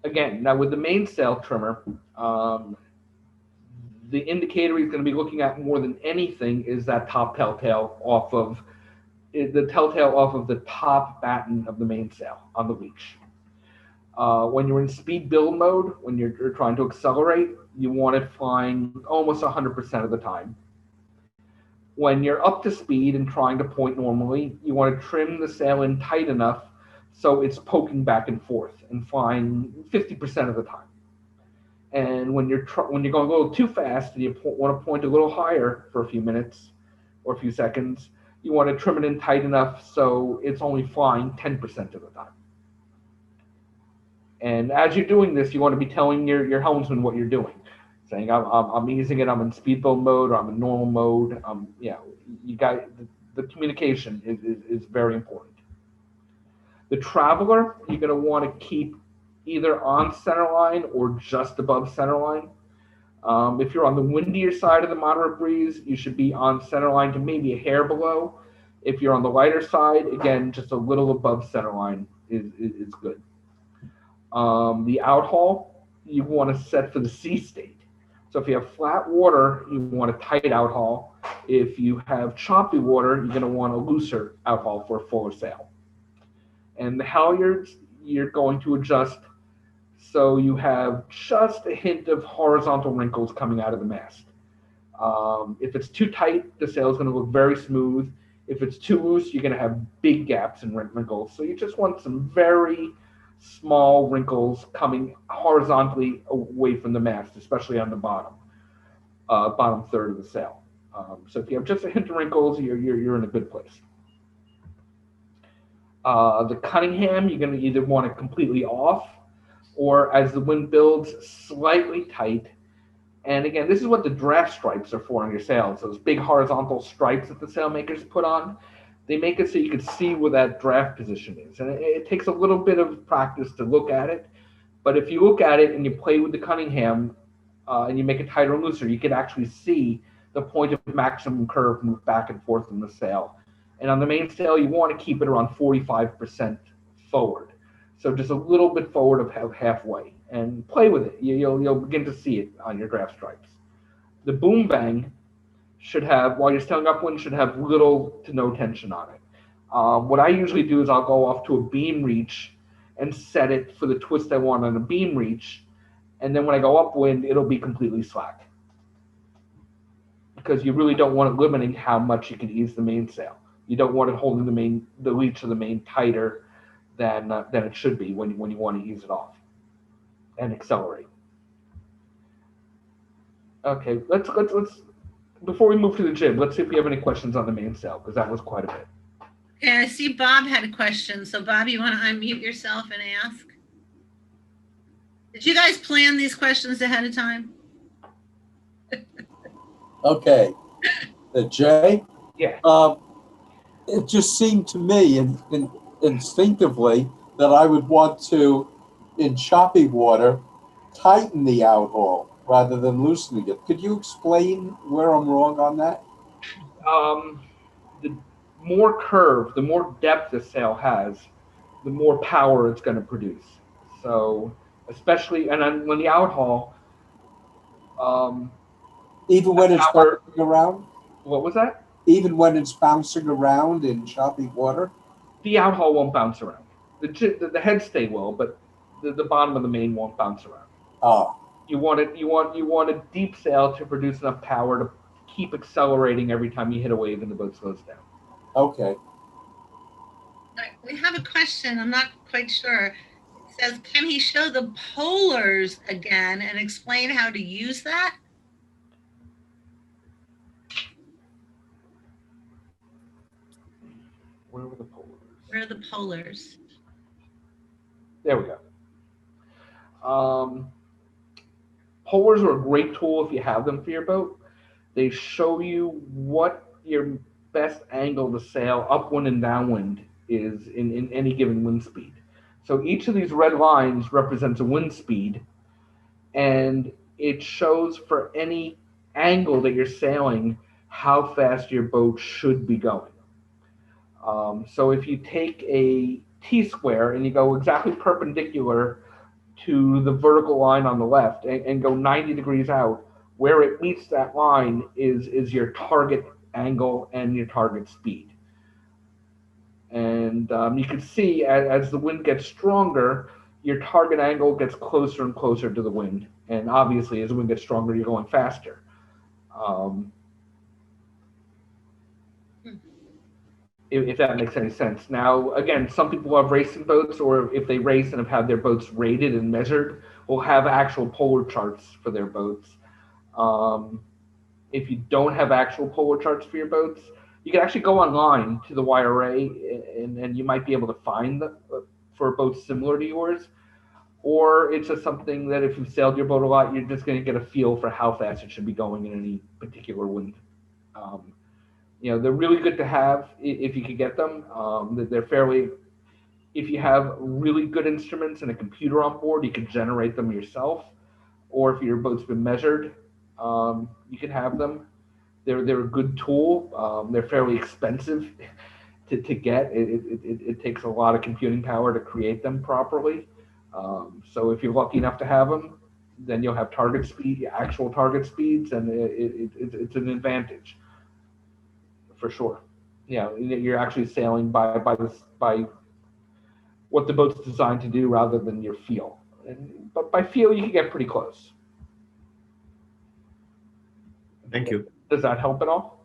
Again, now with the mainsail trimmer, the indicator he's going to be looking at more than anything is that top telltale off of the top batten of the mainsail on the leash. When you're in speed build mode, when you're trying to accelerate, you want it flying almost 100% of the time. When you're up to speed and trying to point normally, you want to trim the sail in tight enough so it's poking back and forth and flying 50% of the time. And when you're going a little too fast and you want to point a little higher for a few minutes or a few seconds, you want to trim it in tight enough so it's only flying 10% of the time. And as you're doing this, you want to be telling your helmsman what you're doing, saying I'm easing it, I'm in speed build mode, or I'm in normal mode. You got the communication is very important. The traveler, you're going to want to keep either on center line or just above center line. If you're on the windier side of the moderate breeze, you should be on center line to maybe a hair below. If you're on the lighter side, again, just a little above center line is good. The outhaul, you want to set for the sea state. So if you have flat water, you want a tight outhaul. If you have choppy water, you're going to want a looser outhaul for a fuller sail. And the halyards, you're going to adjust so you have just a hint of horizontal wrinkles coming out of the mast. If it's too tight, the sail is going to look very smooth. If it's too loose, you're going to have big gaps and wrinkles. So you just want some very small wrinkles coming horizontally away from the mast, especially on the bottom third of the sail. So if you have just a hint of wrinkles, you're in a good place. The Cunningham, you're going to either want it completely off, or as the wind builds, slightly tight. And again, this is what the draft stripes are for on your sails, those big horizontal stripes that the sailmakers put on. They make it so you can see where that draft position is. And it takes a little bit of practice to look at it. But if you look at it and you play with the Cunningham and you make it tighter and looser, you can actually see the point of maximum curve move back and forth in the sail. And on the mainsail, you want to keep it around 45% forward. So just a little bit forward of halfway, and play with it. You'll begin to see it on your draft stripes. The boom bang should have, while you're sailing upwind, should have little to no tension on it. What I usually do is I'll go off to a beam reach and set it for the twist I want on a beam reach. And then when I go upwind, it'll be completely slack, because you really don't want it limiting how much you can ease the mainsail. You don't want it holding the leech of the main tighter than it should be when you want to ease it off and accelerate. Okay, let's before we move to the jib, let's see if we have any questions on the mainsail, because that was quite a bit. Okay, I see Bob had a question. So Bob, you want to unmute yourself and ask? Did you guys plan these questions ahead of time? Okay. Jay? Yeah. It just seemed to me instinctively that I would want to, in choppy water, tighten the outhaul rather than loosening it. Could you explain where I'm wrong on that? The more curve, the more depth the sail has, the more power it's going to produce. So, especially, and then when the outhaul, um, Even when it's power, bouncing around? what was that? Even when it's bouncing around in choppy water? The outhaul won't bounce around. The head stay will, but the bottom of the main won't bounce around. Ah, You want a deep sail to produce enough power to keep accelerating every time you hit a wave and the boat slows down. okay. All right, we have a question. I'm not quite sure. It says, can he show the polars again and explain how to use that? Where were the polars? Where are the polars? There we go. Polars are a great tool if you have them for your boat. They show you what your best angle to sail upwind and downwind is in any given wind speed. So each of these red lines represents a wind speed, and it shows for any angle that you're sailing how fast your boat should be going. So if you take a T-square and you go exactly perpendicular to the vertical line on the left and go 90 degrees out, where it meets that line is your target angle and your target speed. And you can see as the wind gets stronger, your target angle gets closer and closer to the wind. And obviously, as the wind gets stronger, you're going faster. If that makes any sense. Now, again, some people have racing boats, or if they race and have had their boats rated and measured, will have actual polar charts for their boats. If you don't have actual polar charts for your boats, you can actually go online to the YRA, and you might be able to find for boats similar to yours. Or it's just something that if you've sailed your boat a lot, you're just going to get a feel for how fast it should be going in any particular wind. They're really good to have if you could get them. They're fairly, if you have really good instruments and a computer on board, you can generate them yourself. Or if your boat's been measured, you can have them. They're a good tool. They're fairly expensive to get. It takes a lot of computing power to create them properly. So if you're lucky enough to have them, then you'll have target speed, actual target speeds, and it's an advantage for sure. You're actually sailing by what the boat's designed to do rather than your feel. But by feel, you can get pretty close. Thank you. Does that help at all?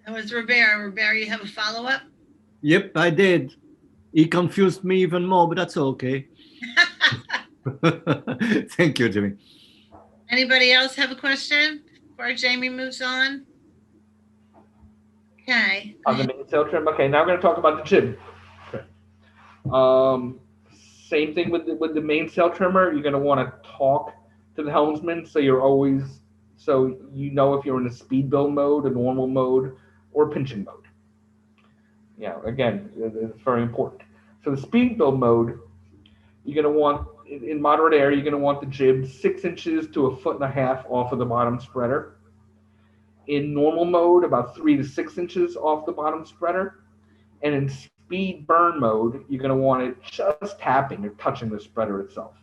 That was Robert. Robert, you have a follow-up? Yep, I did. He confused me even more, but that's okay. Thank you, Jimmy. Anybody else have a question before Jamie moves on? Okay. On the main sail trim. Okay, now we're going to talk about the jib. Okay. Same thing with the main sail trimmer. You're going to want to talk to the helmsman, so you know if you're in a speed build mode, a normal mode, or pinching mode. Again, it's very important. So the speed build mode, you're going to want, in moderate air, you're going to want the jib 6 inches to 1.5 feet off of the bottom spreader. In normal mode, about 3 to 6 inches off the bottom spreader. And in speed burn mode, you're going to want it just tapping or touching the spreader itself.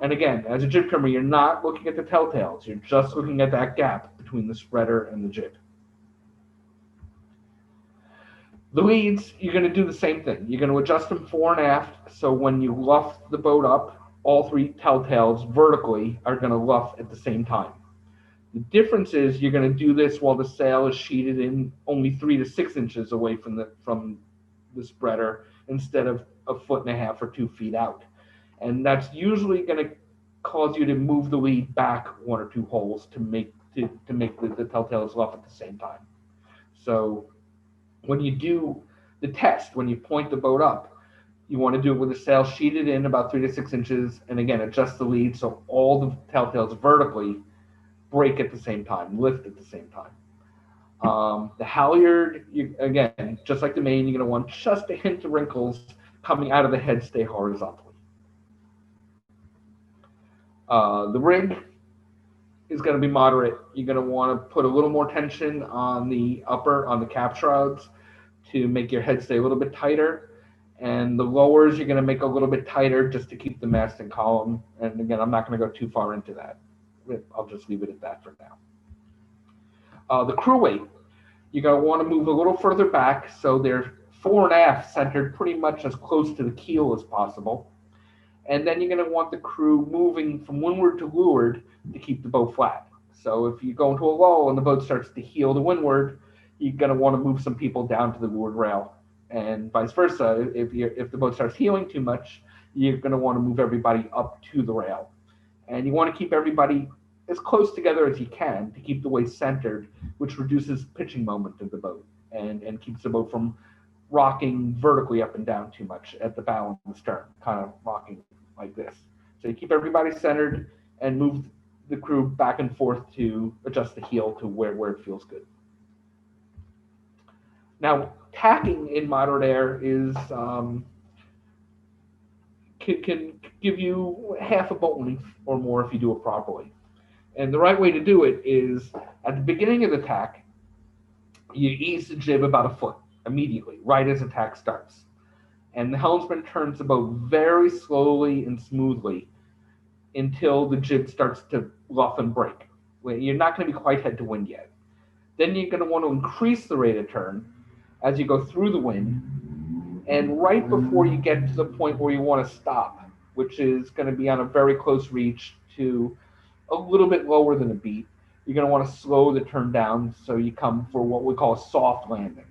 And again, as a jib trimmer, you're not looking at the telltales. You're just looking at that gap between the spreader and the jib. The leads, you're going to do the same thing. You're going to adjust them fore and aft, so when you luff the boat up, all 3 telltales vertically are going to luff at the same time. The difference is you're going to do this while the sail is sheeted in only 3 to 6 inches away from the spreader instead of 1.5 feet or 2 feet out. And that's usually going to cause you to move the lead back 1 or 2 holes to make the telltales luff at the same time. So when you do the test, when you point the boat up, You want to do it with the sail sheeted in about 3 to 6 inches, and again, adjust the lead so all the telltales vertically break at the same time, lift at the same time. The halyard, again, just like the main, you're going to want just a hint of wrinkles coming out of the head, stay horizontally. The rig is going to be moderate. You're going to want to put a little more tension on the cap shrouds to make your head stay a little bit tighter. And the lowers, you're going to make a little bit tighter just to keep the mast and column. And again, I'm not going to go too far into that. I'll just leave it at that for now. The crew weight, you're going to want to move a little further back so they're fore and aft centered pretty much as close to the keel as possible. And then you're going to want the crew moving from windward to leeward to keep the boat flat. So if you go into a lull and the boat starts to heel to windward, you're going to want to move some people down to the leeward rail. And vice versa, if the boat starts heeling too much, you're going to want to move everybody up to the rail. And you want to keep everybody as close together as you can to keep the waist centered, which reduces pitching moment of the boat and keeps the boat from rocking vertically up and down too much at the bow and the stern, kind of rocking like this. So you keep everybody centered and move the crew back and forth to adjust the heel to where it feels good. Now, tacking in moderate air is can give you half a boat length or more if you do it properly. And the right way to do it is at the beginning of the tack, you ease the jib about a foot immediately, right as the tack starts. And the helmsman turns the boat very slowly and smoothly until the jib starts to luff and break. You're not going to be quite head to wind yet. Then you're going to want to increase the rate of turn as you go through the wind. And right before you get to the point where you want to stop, which is going to be on a very close reach to a little bit lower than a beat, you're going to want to slow the turn down so you come for what we call a soft landing.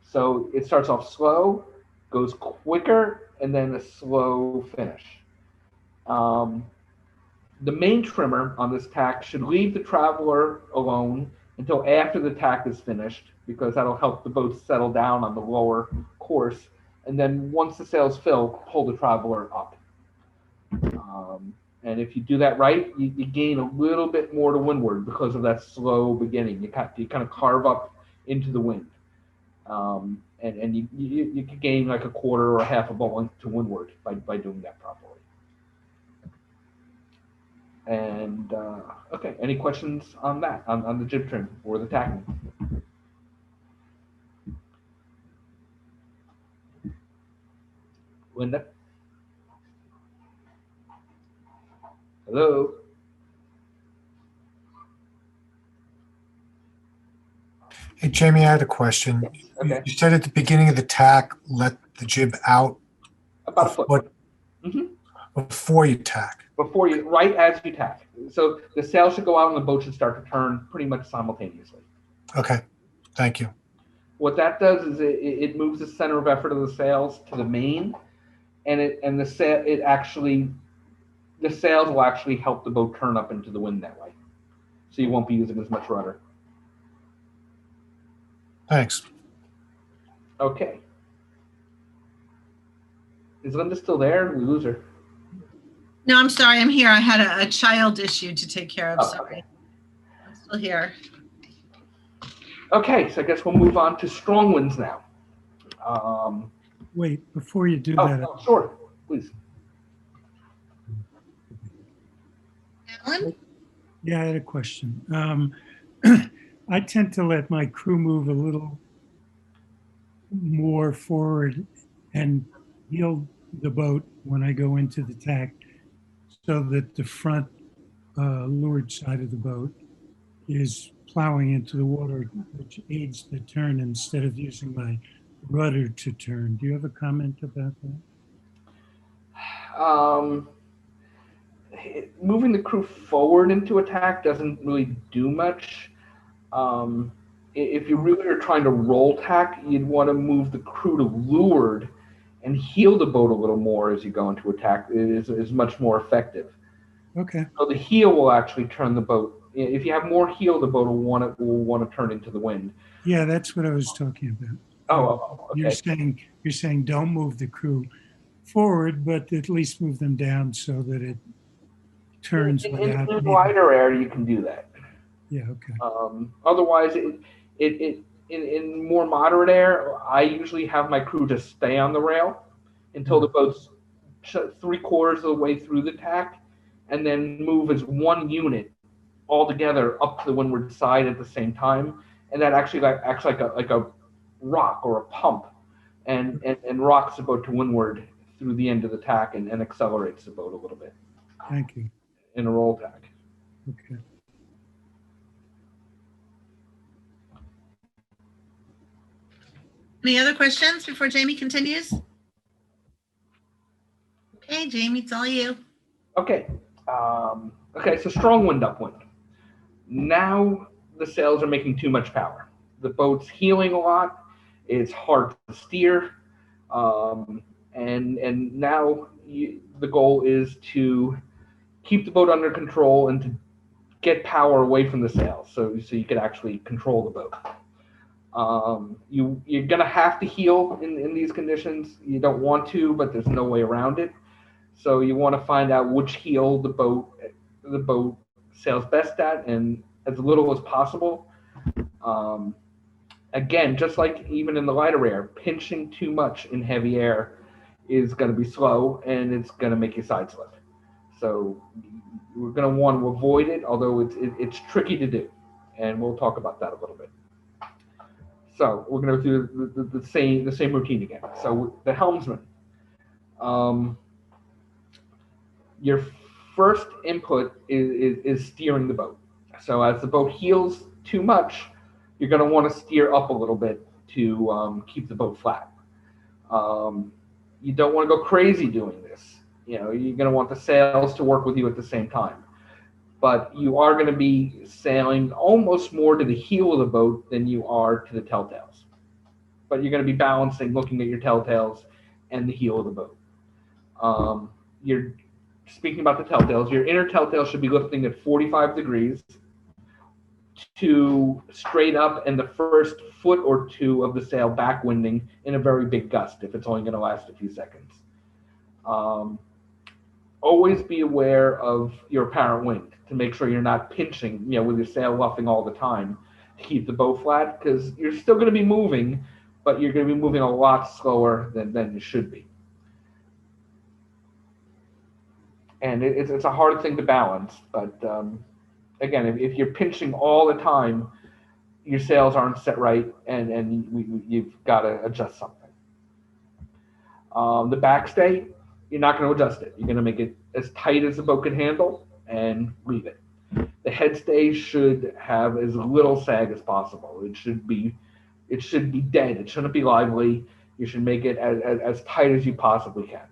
So it starts off slow, goes quicker, and then a slow finish. The main trimmer on this tack should leave the traveler alone until after the tack is finished, because that'll help the boat settle down on the lower course. And then once the sails fill, pull the traveler up. And if you do that right, you gain a little bit more to windward because of that slow beginning. You kind of carve up into the wind. And you can gain like a quarter or a half a boat length to windward by doing that properly. And okay, any questions on that, on the jib trim or the tacking? Linda? Hello? Hey, Jamie, I had a question. Okay. You said at the beginning of the tack, let the jib out About a foot. before you tack. Right as you tack. So the sail should go out and the boat should start to turn pretty much simultaneously. Okay, thank you. What that does is it moves the center of effort of the sails to the main, and the sails will actually help the boat turn up into the wind that way. So you won't be using as much rudder. Thanks. Okay. Is Linda still there? Did we lose her? No, I'm sorry. I'm here. I had a child issue to take care of. Oh, Sorry. okay. I'm still here. Okay, so I guess we'll move on to strong winds now. Wait, before you do that, Sure, please. Alan? yeah, I had a question. I tend to let my crew move a little more forward and heel the boat when I go into the tack so that the front leeward side of the boat is plowing into the water, which aids the turn instead of using my rudder to turn. Do you have a comment about that? Moving the crew forward into attack doesn't really do much. If you really are trying to roll tack, you'd want to move the crew to leeward and heel the boat a little more as you go into attack. It is much more effective. Okay. So the heel will actually turn the boat. If you have more heel, the boat will want to turn into the wind. Yeah, that's what I was talking about. Oh, okay. You're saying don't move the crew forward, but at least move them down so that it turns without In needing. wider air, you can do that. Yeah, okay. Otherwise, in more moderate air, I usually have my crew just stay on the rail until the boat's 3/4 of the way through the tack, and then move as one unit all together up to the windward side at the same time, and that actually acts like a rock or a pump, and rocks the boat to windward through the end of the tack and accelerates the boat a little bit Thank you. in a roll tack. Okay. Any other questions before Jamie continues? Okay, Jamie, it's all you. Okay. Okay, so strong wind upwind. Now the sails are making too much power. The boat's heeling a lot. It's hard to steer. And now the goal is to keep the boat under control and to get power away from the sails so you can actually control the boat. You're going to have to heel in these conditions. You don't want to, but there's no way around it. So you want to find out which heel the boat sails best at, and as little as possible. Again, just like even in the lighter air, pinching too much in heavy air is going to be slow and it's going to make you side slip. So we're going to want to avoid it, although it's tricky to do, and we'll talk about that a little bit. So we're going to do the same routine again. So the helmsman. Your first input is steering the boat. So as the boat heels too much, you're going to want to steer up a little bit to keep the boat flat. You don't want to go crazy doing this. You're going to want the sails to work with you at the same time. But you are going to be sailing almost more to the heel of the boat than you are to the telltales. But you're going to be balancing, looking at your telltales and the heel of the boat. Speaking about the telltales, your inner telltale should be lifting at 45 degrees to straight up and the first foot or two of the sail backwinding in a very big gust if it's only going to last a few seconds. Always be aware of your apparent wind to make sure you're not pinching, with your sail luffing all the time to keep the boat flat, because you're still going to be moving, but you're going to be moving a lot slower than you should be. And it's a hard thing to balance, but again, if you're pinching all the time, your sails aren't set right, and you've got to adjust something. The backstay, you're not going to adjust it. You're going to make it as tight as the boat can handle and leave it. The headstay should have as little sag as possible. It should be dead. It shouldn't be lively. You should make it as tight as you possibly can.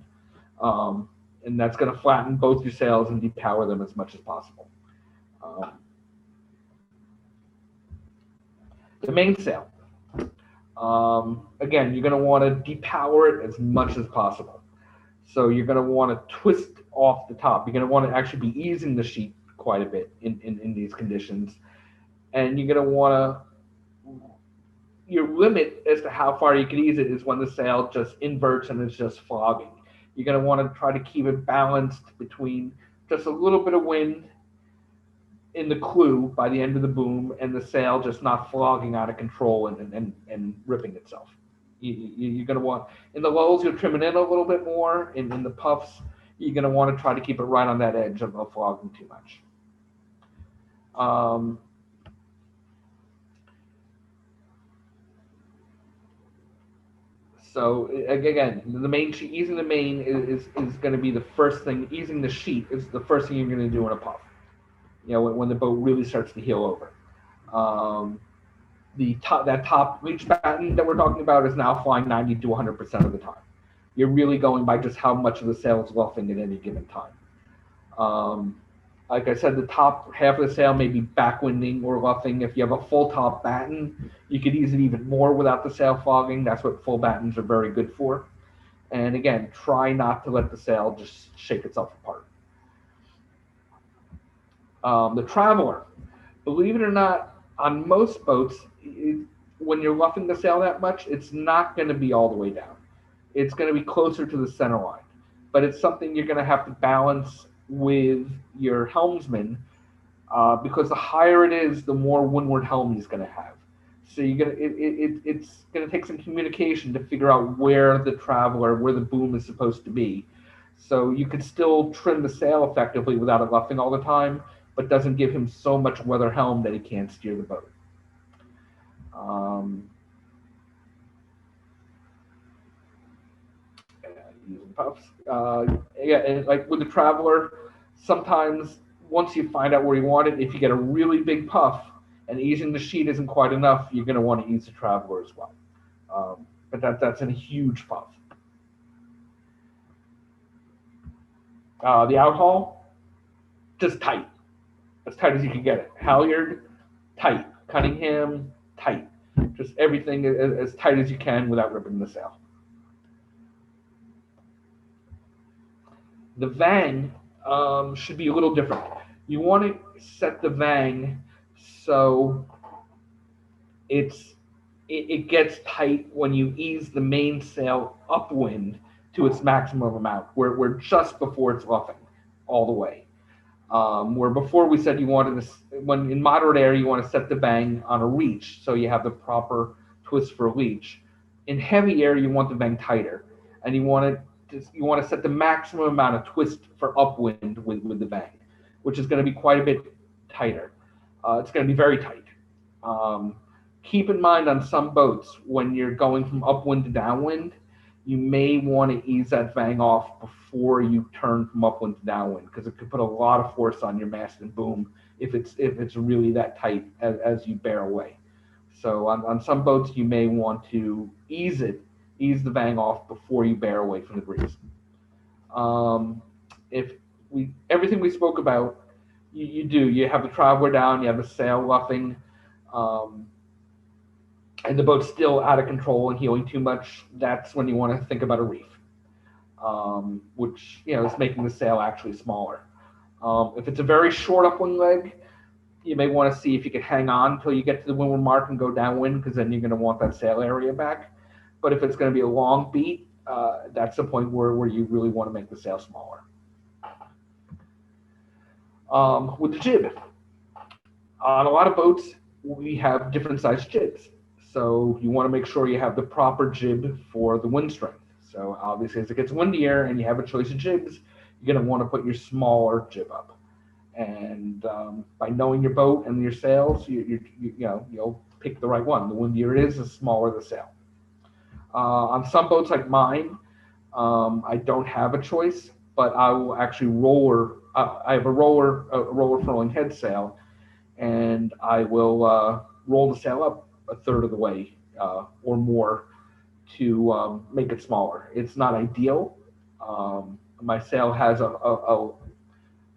And that's going to flatten both your sails and depower them as much as possible. The mainsail. Again, you're going to want to depower it as much as possible. So you're going to want to twist off the top. You're going to want to actually be easing the sheet quite a bit in these conditions. And you're going to want to, your limit as to how far you can ease it is when the sail just inverts and it's just flogging. You're going to want to try to keep it balanced between just a little bit of wind in the clew by the end of the boom and the sail just not flogging out of control and ripping itself. You're going to want, in the lulls, you'll trim it in a little bit more. In the puffs, you're going to want to try to keep it right on that edge of flogging too much. So again, the main sheet, easing the main is going to be the first thing. Easing the sheet is the first thing you're going to do in a puff. When the boat really starts to heel over. That top reach batten that we're talking about is now flying 90 to 100% of the time. You're really going by just how much of the sail is luffing at any given time. Like I said, the top half of the sail may be backwinding or luffing. If you have a full top batten, you could ease it even more without the sail fogging. That's what full battens are very good for. And again, try not to let the sail just shake itself apart. The traveler, believe it or not, on most boats, when you're luffing the sail that much, it's not going to be all the way down. it's going to be closer to the center line. But it's something you're going to have to balance with your helmsman, because the higher it is, the more windward helm he's going to have. So it's going to take some communication to figure out where the boom is supposed to be. So you can still trim the sail effectively without it luffing all the time, but doesn't give him so much weather helm that he can't steer the boat. Using puffs. Yeah, and like with the Traveler, sometimes once you find out where you want it, if you get a really big puff and easing the sheet isn't quite enough, you're going to want to ease the Traveler as well. But that's a huge puff. The outhaul, just tight, as tight as you can get it. Halyard, tight. Cunningham, tight. Just everything as tight as you can without ripping the sail. The vang should be a little different. You want to set the vang so it gets tight when you ease the mainsail upwind to its maximum amount. We're just before it's luffing all the way. Where before we said you wanted to, when in moderate air, you want to set the vang on a reach so you have the proper twist for a leech. In heavy air, you want the vang tighter, and you want to set the maximum amount of twist for upwind with the vang, which is going to be quite a bit tighter. It's going to be very tight. Keep in mind on some boats, when you're going from upwind to downwind, you may want to ease that vang off before you turn from upwind to downwind, because it could put a lot of force on your mast and boom if it's really that tight as you bear away. So on some boats, you may want to ease the vang off before you bear away from the breeze. Everything we spoke about, you have the Traveler down, you have the sail luffing, and the boat's still out of control and heeling too much. That's when you want to think about a reef, which is making the sail actually smaller. If it's a very short upwind leg, you may want to see if you can hang on until you get to the windward mark and go downwind, because then you're going to want that sail area back. But if it's going to be a long beat, that's the point where you really want to make the sail smaller. With the jib, on a lot of boats, we have different sized jibs. So you want to make sure you have the proper jib for the wind strength. So obviously, as it gets windier and you have a choice of jibs, you're going to want to put your smaller jib up. And by knowing your boat and your sails, you'll pick the right one. The windier it is, the smaller the sail. On some boats like mine, I don't have a choice, but I will actually roller. I have a roller furling head sail, and I will roll the sail up a third of the way or more to make it smaller. It's not ideal. My sail has a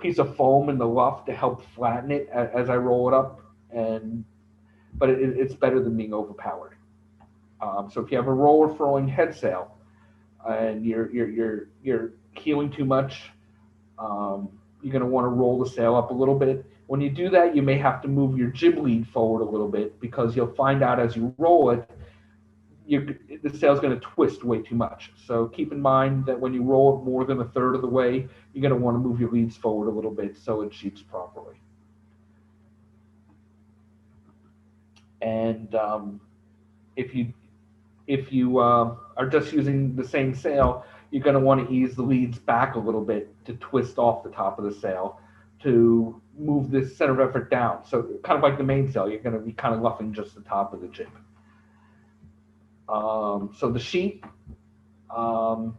piece of foam in the luff to help flatten it as I roll it up, but it's better than being overpowered. So if you have a roller furling head sail and you're heeling too much, you're going to want to roll the sail up a little bit. When you do that, you may have to move your jib lead forward a little bit, because you'll find out as you roll it, the sail's going to twist way too much. So keep in mind that when you roll it more than a third of the way, you're going to want to move your leads forward a little bit so it sheets properly. And if you are just using the same sail, you're going to want to ease the leads back a little bit to twist off the top of the sail to move the center of effort down. So kind of like the mainsail, you're going to be kind of luffing just the top of the jib. So the sheet, you're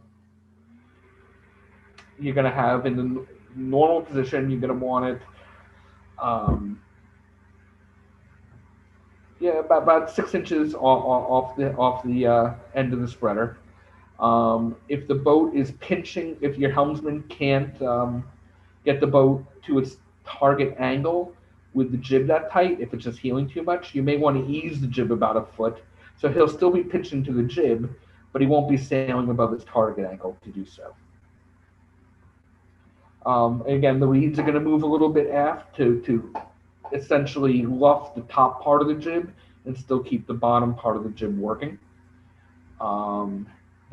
going to have in the normal position, you're going to want it about 6 inches off the end of the spreader. If the boat is pinching, if your helmsman can't get the boat to its target angle with the jib that tight, if it's just heeling too much, you may want to ease the jib about a foot. So he'll still be pitching to the jib, but he won't be sailing above its target angle to do so. Again, the leads are going to move a little bit aft to essentially luff the top part of the jib and still keep the bottom part of the jib working.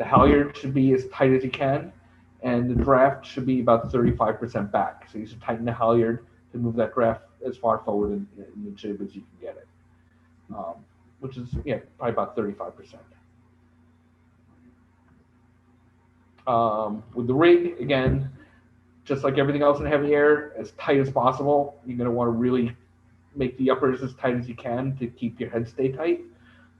The halyard should be as tight as you can, and the draft should be about 35% back. So you should tighten the halyard to move that draft as far forward in the jib as you can get it, which is probably about 35%. With the rig, again, just like everything else in heavy air, as tight as possible. You're going to want to really make the uppers as tight as you can to keep your head stay tight.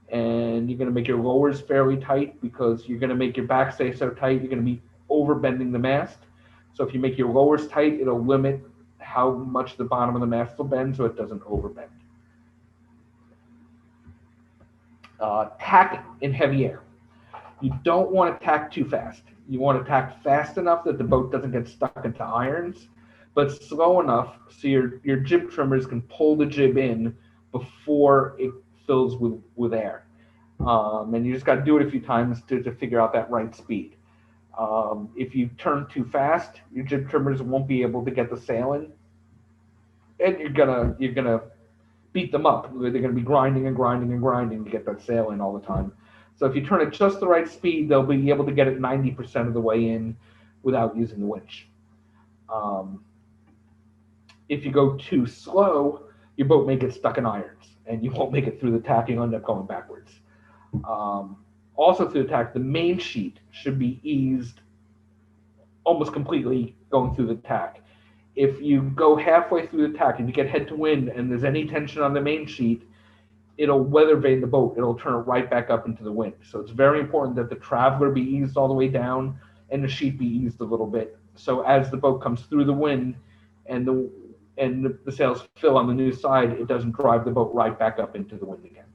And you're going to make your lowers fairly tight because you're going to make your back stay so tight, you're going to be over bending the mast. So if you make your lowers tight, it'll limit how much the bottom of the mast will bend so it doesn't overbend. Tack in heavy air. You don't want to tack too fast. You want to tack fast enough that the boat doesn't get stuck into irons, but slow enough so your jib trimmers can pull the jib in before it fills with air. And you just got to do it a few times to figure out that right speed. If you turn too fast, your jib trimmers won't be able to get the sail in, and you're gonna beat them up. They're gonna be grinding and grinding and grinding to get that sail in all the time. So if you turn it just the right speed, they'll be able to get it 90% of the way in without using the winch. If you go too slow, your boat may get stuck in irons, and you won't make it through the tack. You'll end up going backwards. Also through the tack, the main sheet should be eased almost completely going through the tack. If you go halfway through the tack and you get head to wind and there's any tension on the main sheet, it'll weather vane the boat. It'll turn it right back up into the wind. So it's very important that the traveler be eased all the way down and the sheet be eased a little bit. So as the boat comes through the wind and the sails fill on the new side, it doesn't drive the boat right back up into the wind again.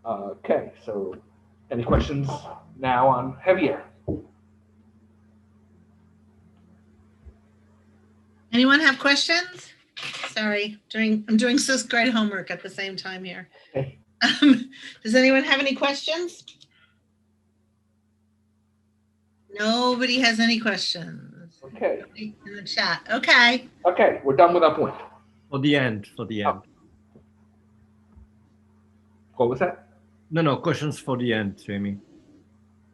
Okay, so any questions now on heavy air? Anyone have questions? Sorry, I'm doing 6th grade homework at the same time here. Okay. Does anyone have any questions? Nobody has any questions. Okay. In the chat. Okay. Okay, we're done with upwind. For the end. What was that? No, questions for the end, Jamie.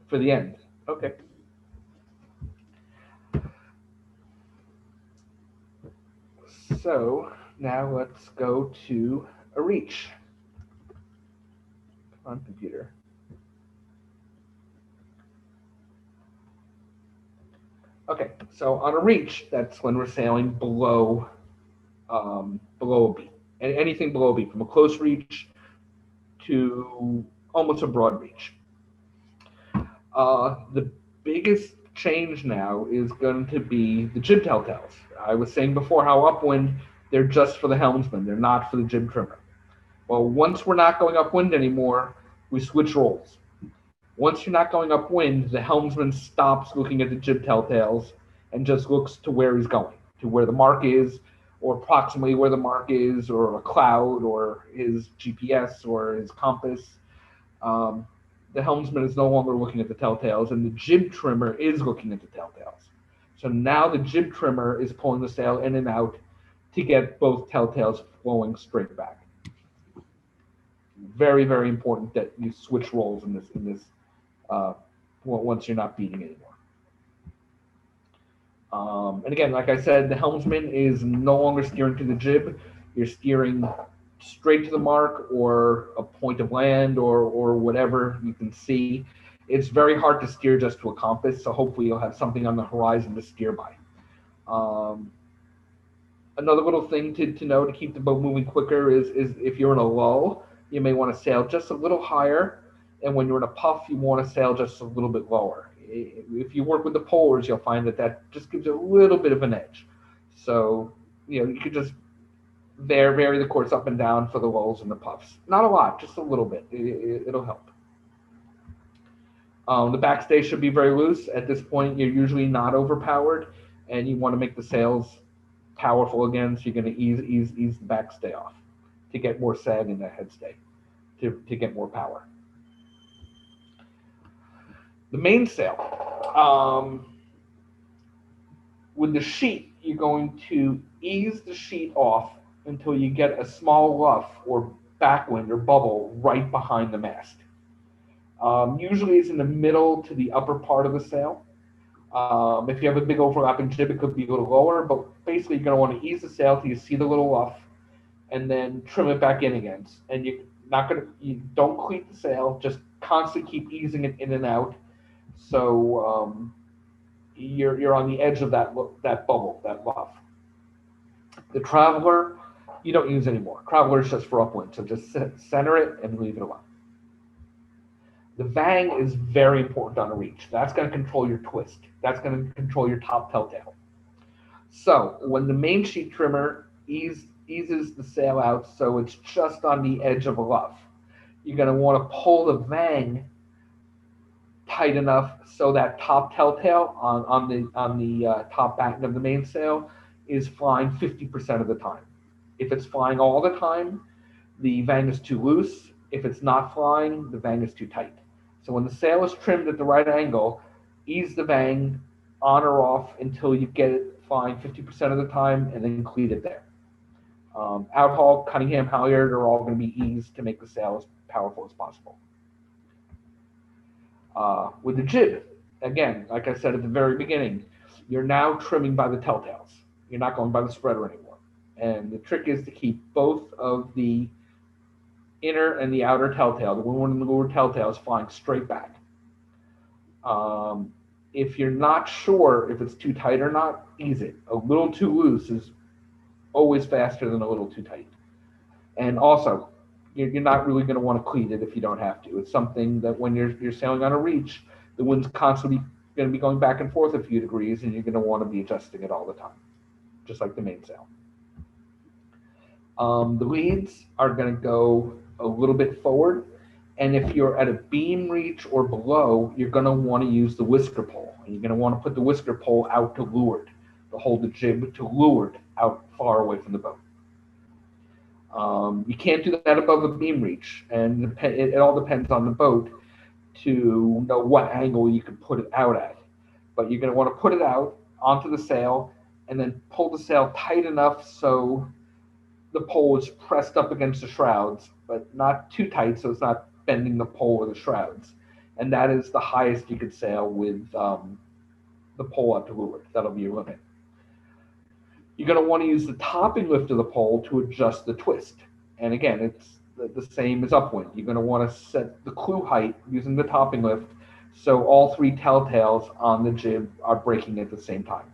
For the end. Okay. So now let's go to a reach. Come on, computer. Okay, so on a reach, that's when we're sailing below a beat. And anything below a beat, from a close reach to almost a broad reach. The biggest change now is going to be the jib telltales. I was saying before how upwind, they're just for the helmsman. They're not for the jib trimmer. Well, once we're not going upwind anymore, we switch roles. Once you're not going upwind, the helmsman stops looking at the jib telltales and just looks to where he's going, to where the mark is, or approximately where the mark is, or a cloud, or his GPS, or his compass. The helmsman is no longer looking at the telltales, and the jib trimmer is looking at the telltales. So now the jib trimmer is pulling the sail in and out to get both telltales flowing straight back. Very, very important that you switch roles in this once you're not beating anymore. And again, like I said, the helmsman is no longer steering to the jib. You're steering straight to the mark or a point of land or whatever you can see. It's very hard to steer just to a compass, so hopefully you'll have something on the horizon to steer by. Another little thing to know to keep the boat moving quicker is if you're in a lull, you may want to sail just a little higher, and when you're in a puff, you want to sail just a little bit lower. If you work with the polars, you'll find that just gives you a little bit of an edge. So, you could just vary the course up and down for the lulls and the puffs. Not a lot, just a little bit. It'll help. The backstay should be very loose. At this point, you're usually not overpowered, and you want to make the sails powerful again, so you're going to ease the backstay off to get more sag in the headstay, to get more power. The mainsail. With the sheet, you're going to ease the sheet off until you get a small luff or backwind or bubble right behind the mast. Usually it's in the middle to the upper part of the sail. If you have a big overlapping jib, it could be a little lower, but basically you're going to want to ease the sail till you see the little luff, and then trim it back in again. And you don't cleat the sail, just constantly keep easing it in and out. So you're on the edge of that bubble, that luff. The traveler, you don't use anymore. Traveler is just for upwind, so just center it and leave it alone. The vang is very important on a reach. That's going to control your twist. That's going to control your top telltale. So when the main sheet trimmer eases the sail out so it's just on the edge of a luff, you're going to want to pull the vang tight enough so that top telltale on the top batten of the mainsail is flying 50% of the time. If it's flying all the time, the vang is too loose. If it's not flying, the vang is too tight. So when the sail is trimmed at the right angle, ease the vang on or off until you get it flying 50% of the time, and then cleat it there. Outhaul, Cunningham, halyard are all going to be eased to make the sail as powerful as possible. With the jib, again, like I said at the very beginning, you're now trimming by the telltales. You're not going by the spreader anymore. And the trick is to keep both of the inner and the outer telltale, the windward and the leeward telltales, flying straight back. If you're not sure if it's too tight or not, ease it. A little too loose is always faster than a little too tight. And also, you're not really going to want to cleat it if you don't have to. It's something that when you're sailing on a reach, the wind's constantly going to be going back and forth a few degrees, and you're going to want to be adjusting it all the time, just like the mainsail. The leads are going to go a little bit forward, and if you're at a beam reach or below, you're going to want to use the whisker pole, and you're going to want to put the whisker pole out to leeward, to hold the jib to leeward out far away from the boat. You can't do that above the beam reach, and it all depends on the boat to know what angle you can put it out at. But you're going to want to put it out onto the sail and then pull the sail tight enough so the pole is pressed up against the shrouds, but not too tight so it's not bending the pole or the shrouds. And that is the highest you could sail with the pole up to leeward. That'll be your limit. You're going to want to use the topping lift of the pole to adjust the twist. And again, it's the same as upwind. You're going to want to set the clew height using the topping lift so all three telltales on the jib are breaking at the same time.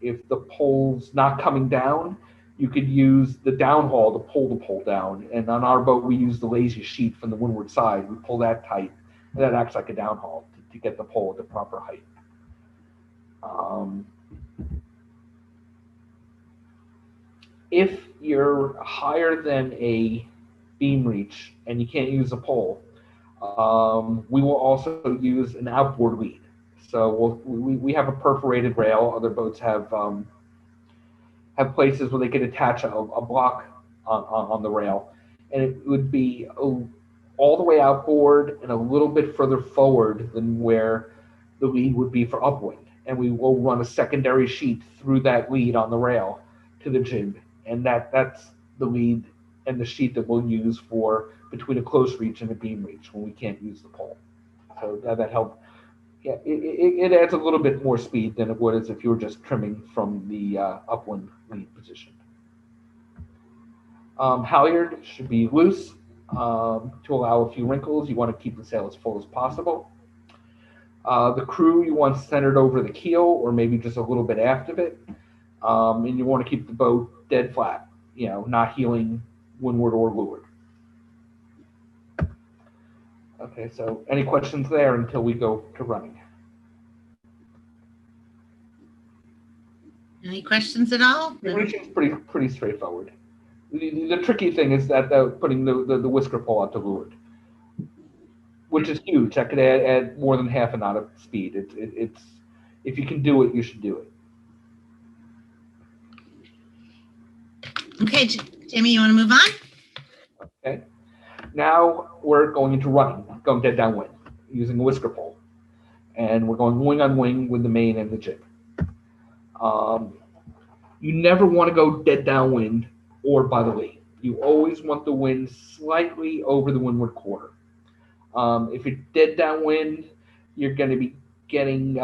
If the pole's not coming down, you could use the downhaul to pull the pole down. And on our boat, we use the lazy sheet from the windward side. We pull that tight, and that acts like a downhaul to get the pole at the proper height. If you're higher than a beam reach and you can't use a pole, we will also use an outboard lead. So we have a perforated rail. Other boats have places where they could attach a block on the rail, and it would be all the way outboard and a little bit further forward than where the lead would be for upwind. And we will run a secondary sheet through that lead on the rail to the jib, and that's the lead and the sheet that we'll use for between a close reach and a beam reach when we can't use the pole. So that helps. Yeah, it adds a little bit more speed than it would as if you were just trimming from the upwind lead position. Halyard should be loose to allow a few wrinkles. You want to keep the sail as full as possible. The crew you want centered over the keel or maybe just a little bit aft of it. And you want to keep the boat dead flat, not heeling windward or leeward. Okay, so any questions there until we go to running? Any questions at all? The reaching is pretty straightforward. The tricky thing is that putting the whisker pole out to leeward, which is huge. That could add more than half a knot of speed. It's if you can do it, you should do it. Okay, Jamie, you want to move on? Okay. Now we're going into running, going dead downwind, using a whisker pole. And we're going wing on wing with the main and the jib. You never want to go dead downwind or by the lee. You always want the wind slightly over the windward quarter. If you're dead downwind, you're going to be getting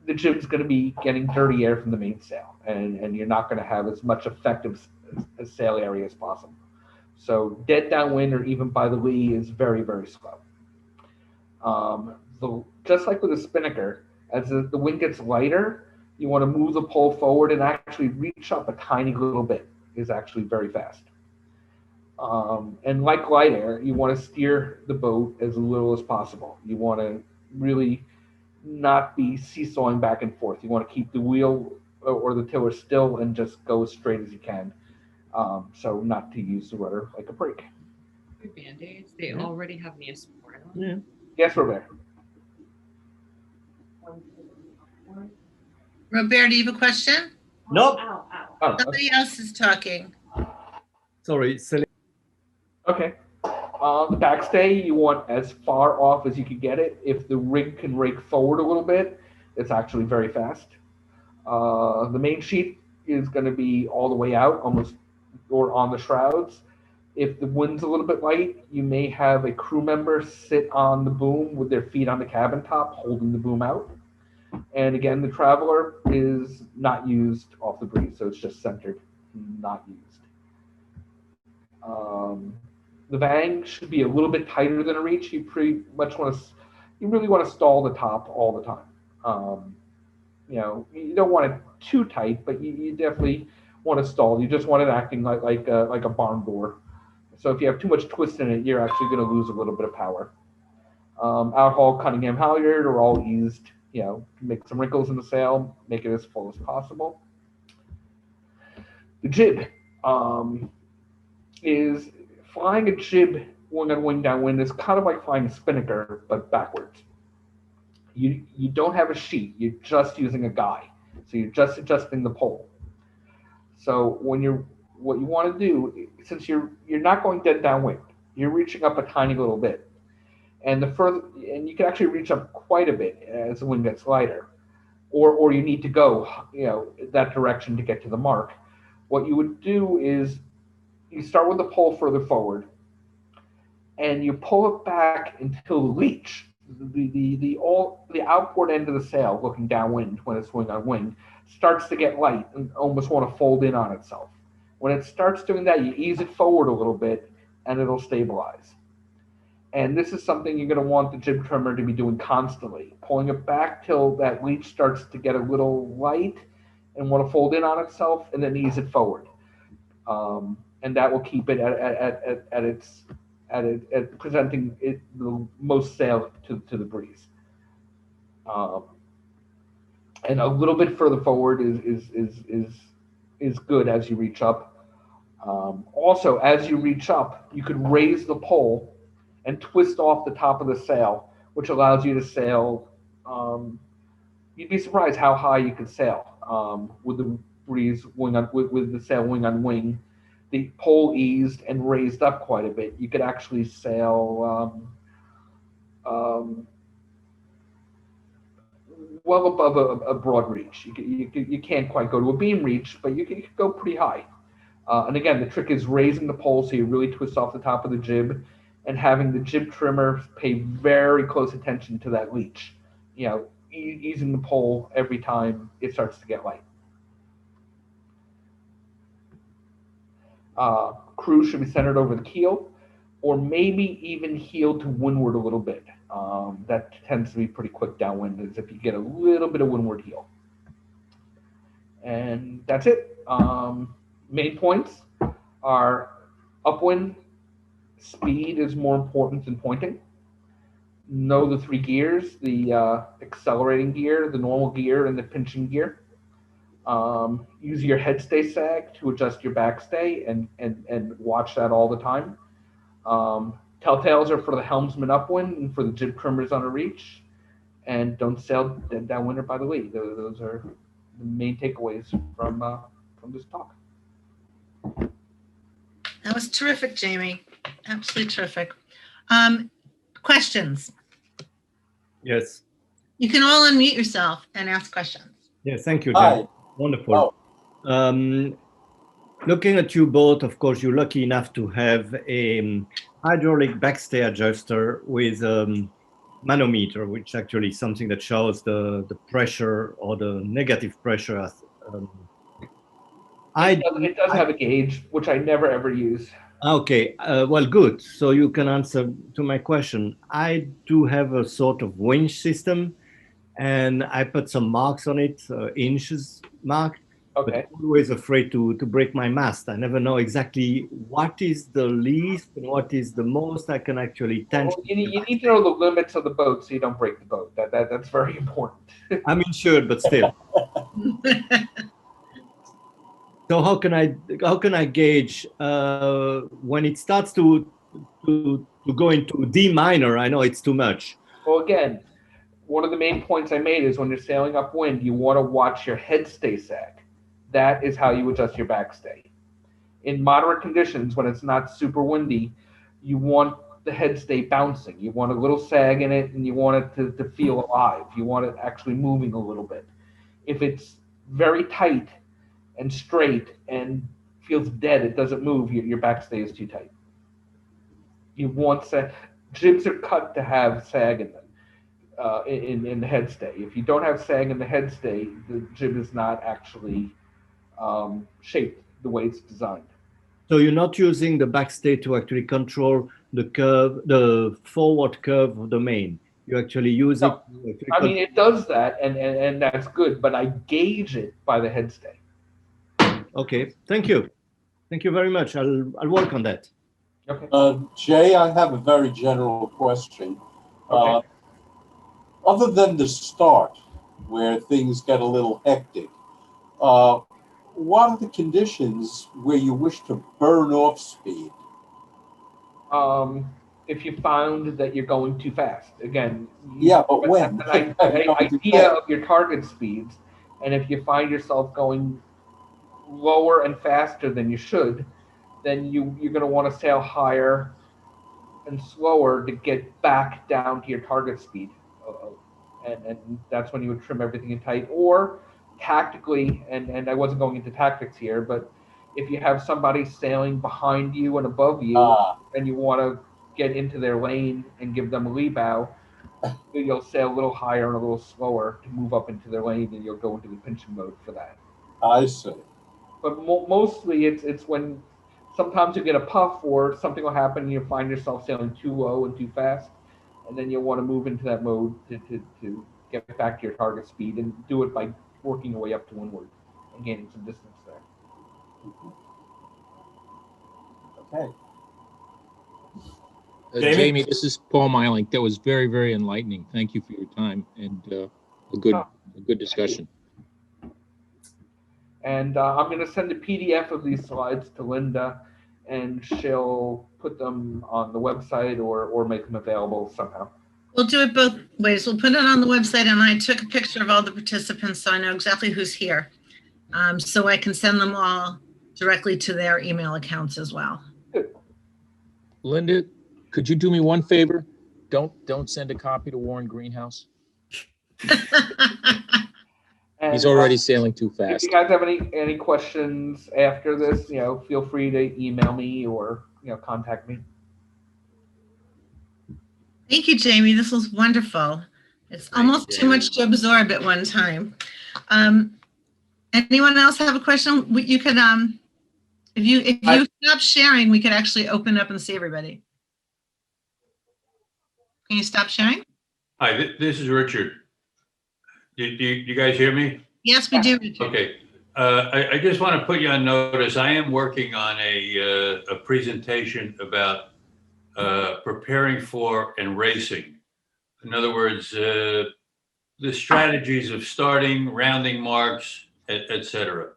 the jib's going to be getting dirty air from the mainsail, and you're not going to have as much effective sail area as possible. So dead downwind or even by the lee is very, very slow. Just like with a spinnaker, as the wind gets lighter, you want to move the pole forward and actually reach up a tiny little bit. Is actually very fast. And like light air, you want to steer the boat as little as possible. You want to really not be seesawing back and forth. You want to keep the wheel or the tiller still and just go as straight as you can. So not to use the rudder like a brake. Band-aids, they already have Neosporin on. Yeah. Yes, Robert. Robert, do you have a question? Nope. Ow, ow. Oh, Somebody else is talking. Sorry. okay. The backstay, you want as far off as you can get it. If the rig can rake forward a little bit, it's actually very fast. The main sheet is going to be all the way out, almost, or on the shrouds. If the wind's a little bit light, you may have a crew member sit on the boom with their feet on the cabin top, holding the boom out. And again, the traveler is not used off the breeze, so it's just centered, not used. The vang should be a little bit tighter than a reach. You pretty much want to, you really want to stall the top all the time. You know, you don't want it too tight, but you definitely want to stall. You just want it acting like a barn door. So if you have too much twist in it, you're actually going to lose a little bit of power. Outhaul, Cunningham halyard are all eased. You know, make some wrinkles in the sail, make it as full as possible. The jib is flying a jib wing on wing downwind is kind of like flying a spinnaker, but backwards. You don't have a sheet, you're just using a guy. So you're just adjusting the pole. So what you want to do, since you're not going dead downwind, you're reaching up a tiny little bit. And you can actually reach up quite a bit as the wind gets lighter, or you need to go, you know, that direction to get to the mark. What you would do is you start with the pole further forward, and you pull it back until the leech, the outboard end of the sail, looking downwind when it's wing on wing, starts to get light and almost want to fold in on itself. When it starts doing that, you ease it forward a little bit, and it'll stabilize. And this is something you're going to want the jib trimmer to be doing constantly, pulling it back till that leech starts to get a little light and want to fold in on itself, and then ease it forward. And that will keep it at presenting it the most sail to the breeze. And a little bit further forward is good as you reach up. Also, as you reach up, you could raise the pole and twist off the top of the sail, which allows you to sail. You'd be surprised how high you could sail with the breeze wing on, with the sail wing on wing. The pole eased and raised up quite a bit. You could actually sail well above a broad reach. You can't quite go to a beam reach, but you can go pretty high. And again, the trick is raising the pole so you really twist off the top of the jib, and having the jib trimmer pay very close attention to that leech. You know, easing the pole every time it starts to get light. Crew should be centered over the keel, or maybe even heel to windward a little bit. That tends to be pretty quick downwind, is if you get a little bit of windward heel. And that's it. Main points are upwind. Speed is more important than pointing. Know the three gears, the accelerating gear, the normal gear, and the pinching gear. Use your headstay sag to adjust your backstay and watch that all the time. Telltales are for the helmsman upwind and for the jib trimmers on a reach. And don't sail downwind or by the lee. Those are the main takeaways from this talk. That was terrific, Jamie. Absolutely terrific. Questions? Yes. You can all unmute yourself and ask questions. Yes, thank you, Hi. Jen. Wonderful. Looking at you both, of course, you're lucky enough to have a hydraulic backstay adjuster with manometer, which actually is something that shows the pressure or the negative pressure. It does have a gauge, which I never ever use. Okay, well, good. So you can answer to my question. I do have a sort of winch system, and I put some marks on it, inches marked. Okay. But I'm always afraid to break my mast. I never know exactly what is the least and what is the most I can actually tension. Well, you need to know the limits of the boat so you don't break the boat. That's very important. I'm insured, but still. So how can I gauge when it starts to go into D minor? I know it's too much. Well, again, one of the main points I made is when you're sailing upwind, you want to watch your head stay sag. That is how you adjust your backstay. In moderate conditions, when it's not super windy, you want the head stay bouncing. You want a little sag in it, and you want it to feel alive. You want it actually moving a little bit. If it's very tight and straight and feels dead, it doesn't move, your backstay is too tight. You want sag. Jibs are cut to have sag in them. In the head stay. If you don't have sag in the head stay, the jib is not actually shaped the way it's designed. So you're not using the backstay to actually control the curve, the forward curve of the main. You actually use it. I mean, it does that, and that's good, but I gauge it by the head stay. Okay, thank you. Thank you very much. I'll work on that. Okay. Jay, I have a very general question. Okay. Other than the start, where things get a little hectic, what are the conditions where you wish to burn off speed? If you found that you're going too fast, again. Yeah, but when? An idea of your target speeds, and if you find yourself going lower and faster than you should, then you're going to want to sail higher and slower to get back down to your target speed. And that's when you would trim everything in tight. Or tactically, and I wasn't going into tactics here, but if you have somebody sailing behind you and above you, and you want to get into their lane and give them a lee bow, you'll sail a little higher and a little slower to move up into their lane, and you'll go into the pinching mode for that. I see. But mostly it's when sometimes you get a puff or something will happen and you find yourself sailing too low and too fast, and then you'll want to move into that mode to get back to your target speed, and do it by working your way up to windward and gaining some distance there. Okay. Jamie, this is Paul Mylink. That was very, very enlightening. Thank you for your time and a good discussion. And I'm going to send a PDF of these slides to Linda, and she'll put them on the website or make them available somehow. We'll do it both ways. We'll put it on the website, and I took a picture of all the participants so I know exactly who's here. So I can send them all directly to their email accounts as well. Linda, could you do me one favor? Don't send a copy to Warren Greenhouse. And, he's already sailing too If fast. you guys have any questions after this, feel free to email me or contact me. Thank you, Jamie. This was wonderful. It's almost too much to absorb at one time. Anyone else have a question? You could, if you stop sharing, we could actually open up and see everybody. Can you stop sharing? Hi, this is Richard. You guys hear me? Yes, we do, Richard. Okay. I just want to put you on notice. I am working on a presentation about preparing for and racing. In other words, the strategies of starting, rounding marks, etc.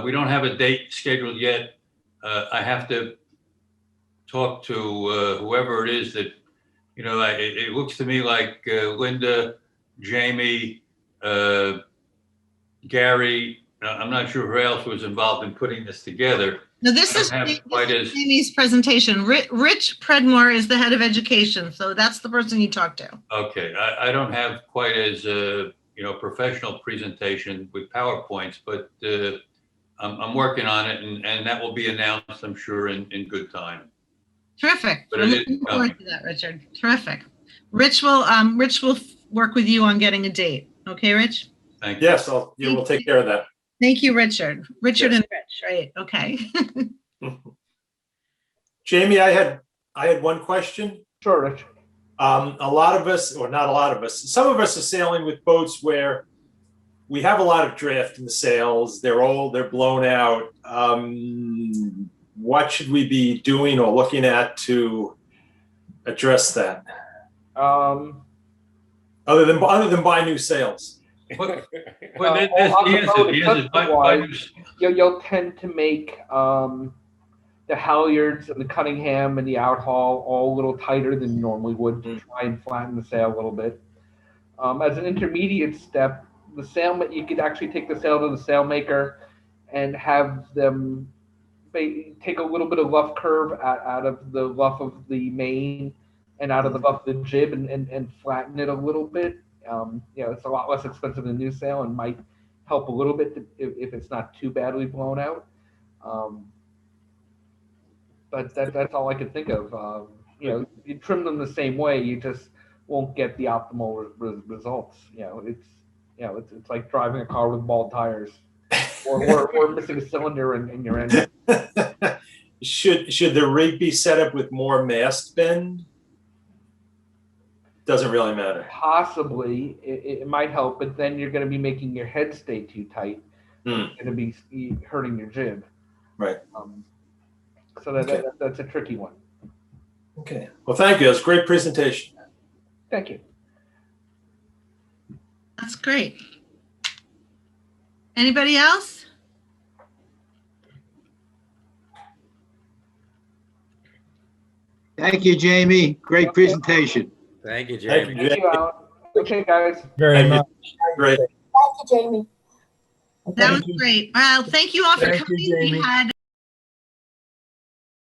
We don't have a date scheduled yet. I have to talk to whoever it is that, it looks to me like Linda, Jamie, Gary, I'm not sure who else was involved in putting this together. No, this is Jamie's presentation. Rich Predmore is the head of education, so that's the person you talk to. Okay, I don't have quite as professional presentation with PowerPoints, but I'm working on it, and that will be announced, I'm sure, in good time. Terrific. But We're it is looking forward coming. to that, Richard. Terrific. Rich will work with you on getting a date. Okay, Rich? Thank you. Yes, you will take care of that. Thank you, Richard. Richard Yes. and Rich, right? Okay. Jamie, I had one question. Sure, Rich. A lot of us, or not a lot of us, some of us are sailing with boats where we have a lot of drift in the sails. They're old, they're blown out. What should we be doing or looking at to address that? Other than buy new sails. Well, On that's the the answer. boat, The answer is accessory-wise, you'll tend to make the halyards and the Cunningham and the outhaul all a little tighter than you normally would to try and flatten the sail a little bit. As an intermediate step, the sailmaker, you could actually take the sail to the sailmaker and have them take a little bit of luff curve out of the luff of the main and out of the luff of the jib and flatten it a little bit. It's a lot less expensive than a new sail and might help a little bit if it's not too badly blown out. But that's all I could think of. You trim them the same way, you just won't get the optimal results. It's like driving a car with bald tires, or missing a cylinder in your engine. Should the rig be set up with more mast bend? Doesn't really matter. Possibly, it might help, but then you're going to be making your head stay too tight. It's going to be hurting your jib. Right. So that's a tricky one. Okay. Well, thank you. That's a great presentation. Thank you. That's great. Anybody else? Thank you, Jamie. Great presentation. Thank you, Jamie. Thank you, Alan. Okay, guys. Very much. Great. Thank you, Jamie. That was great. Well, thank you all for Thank you, coming. We Jamie. had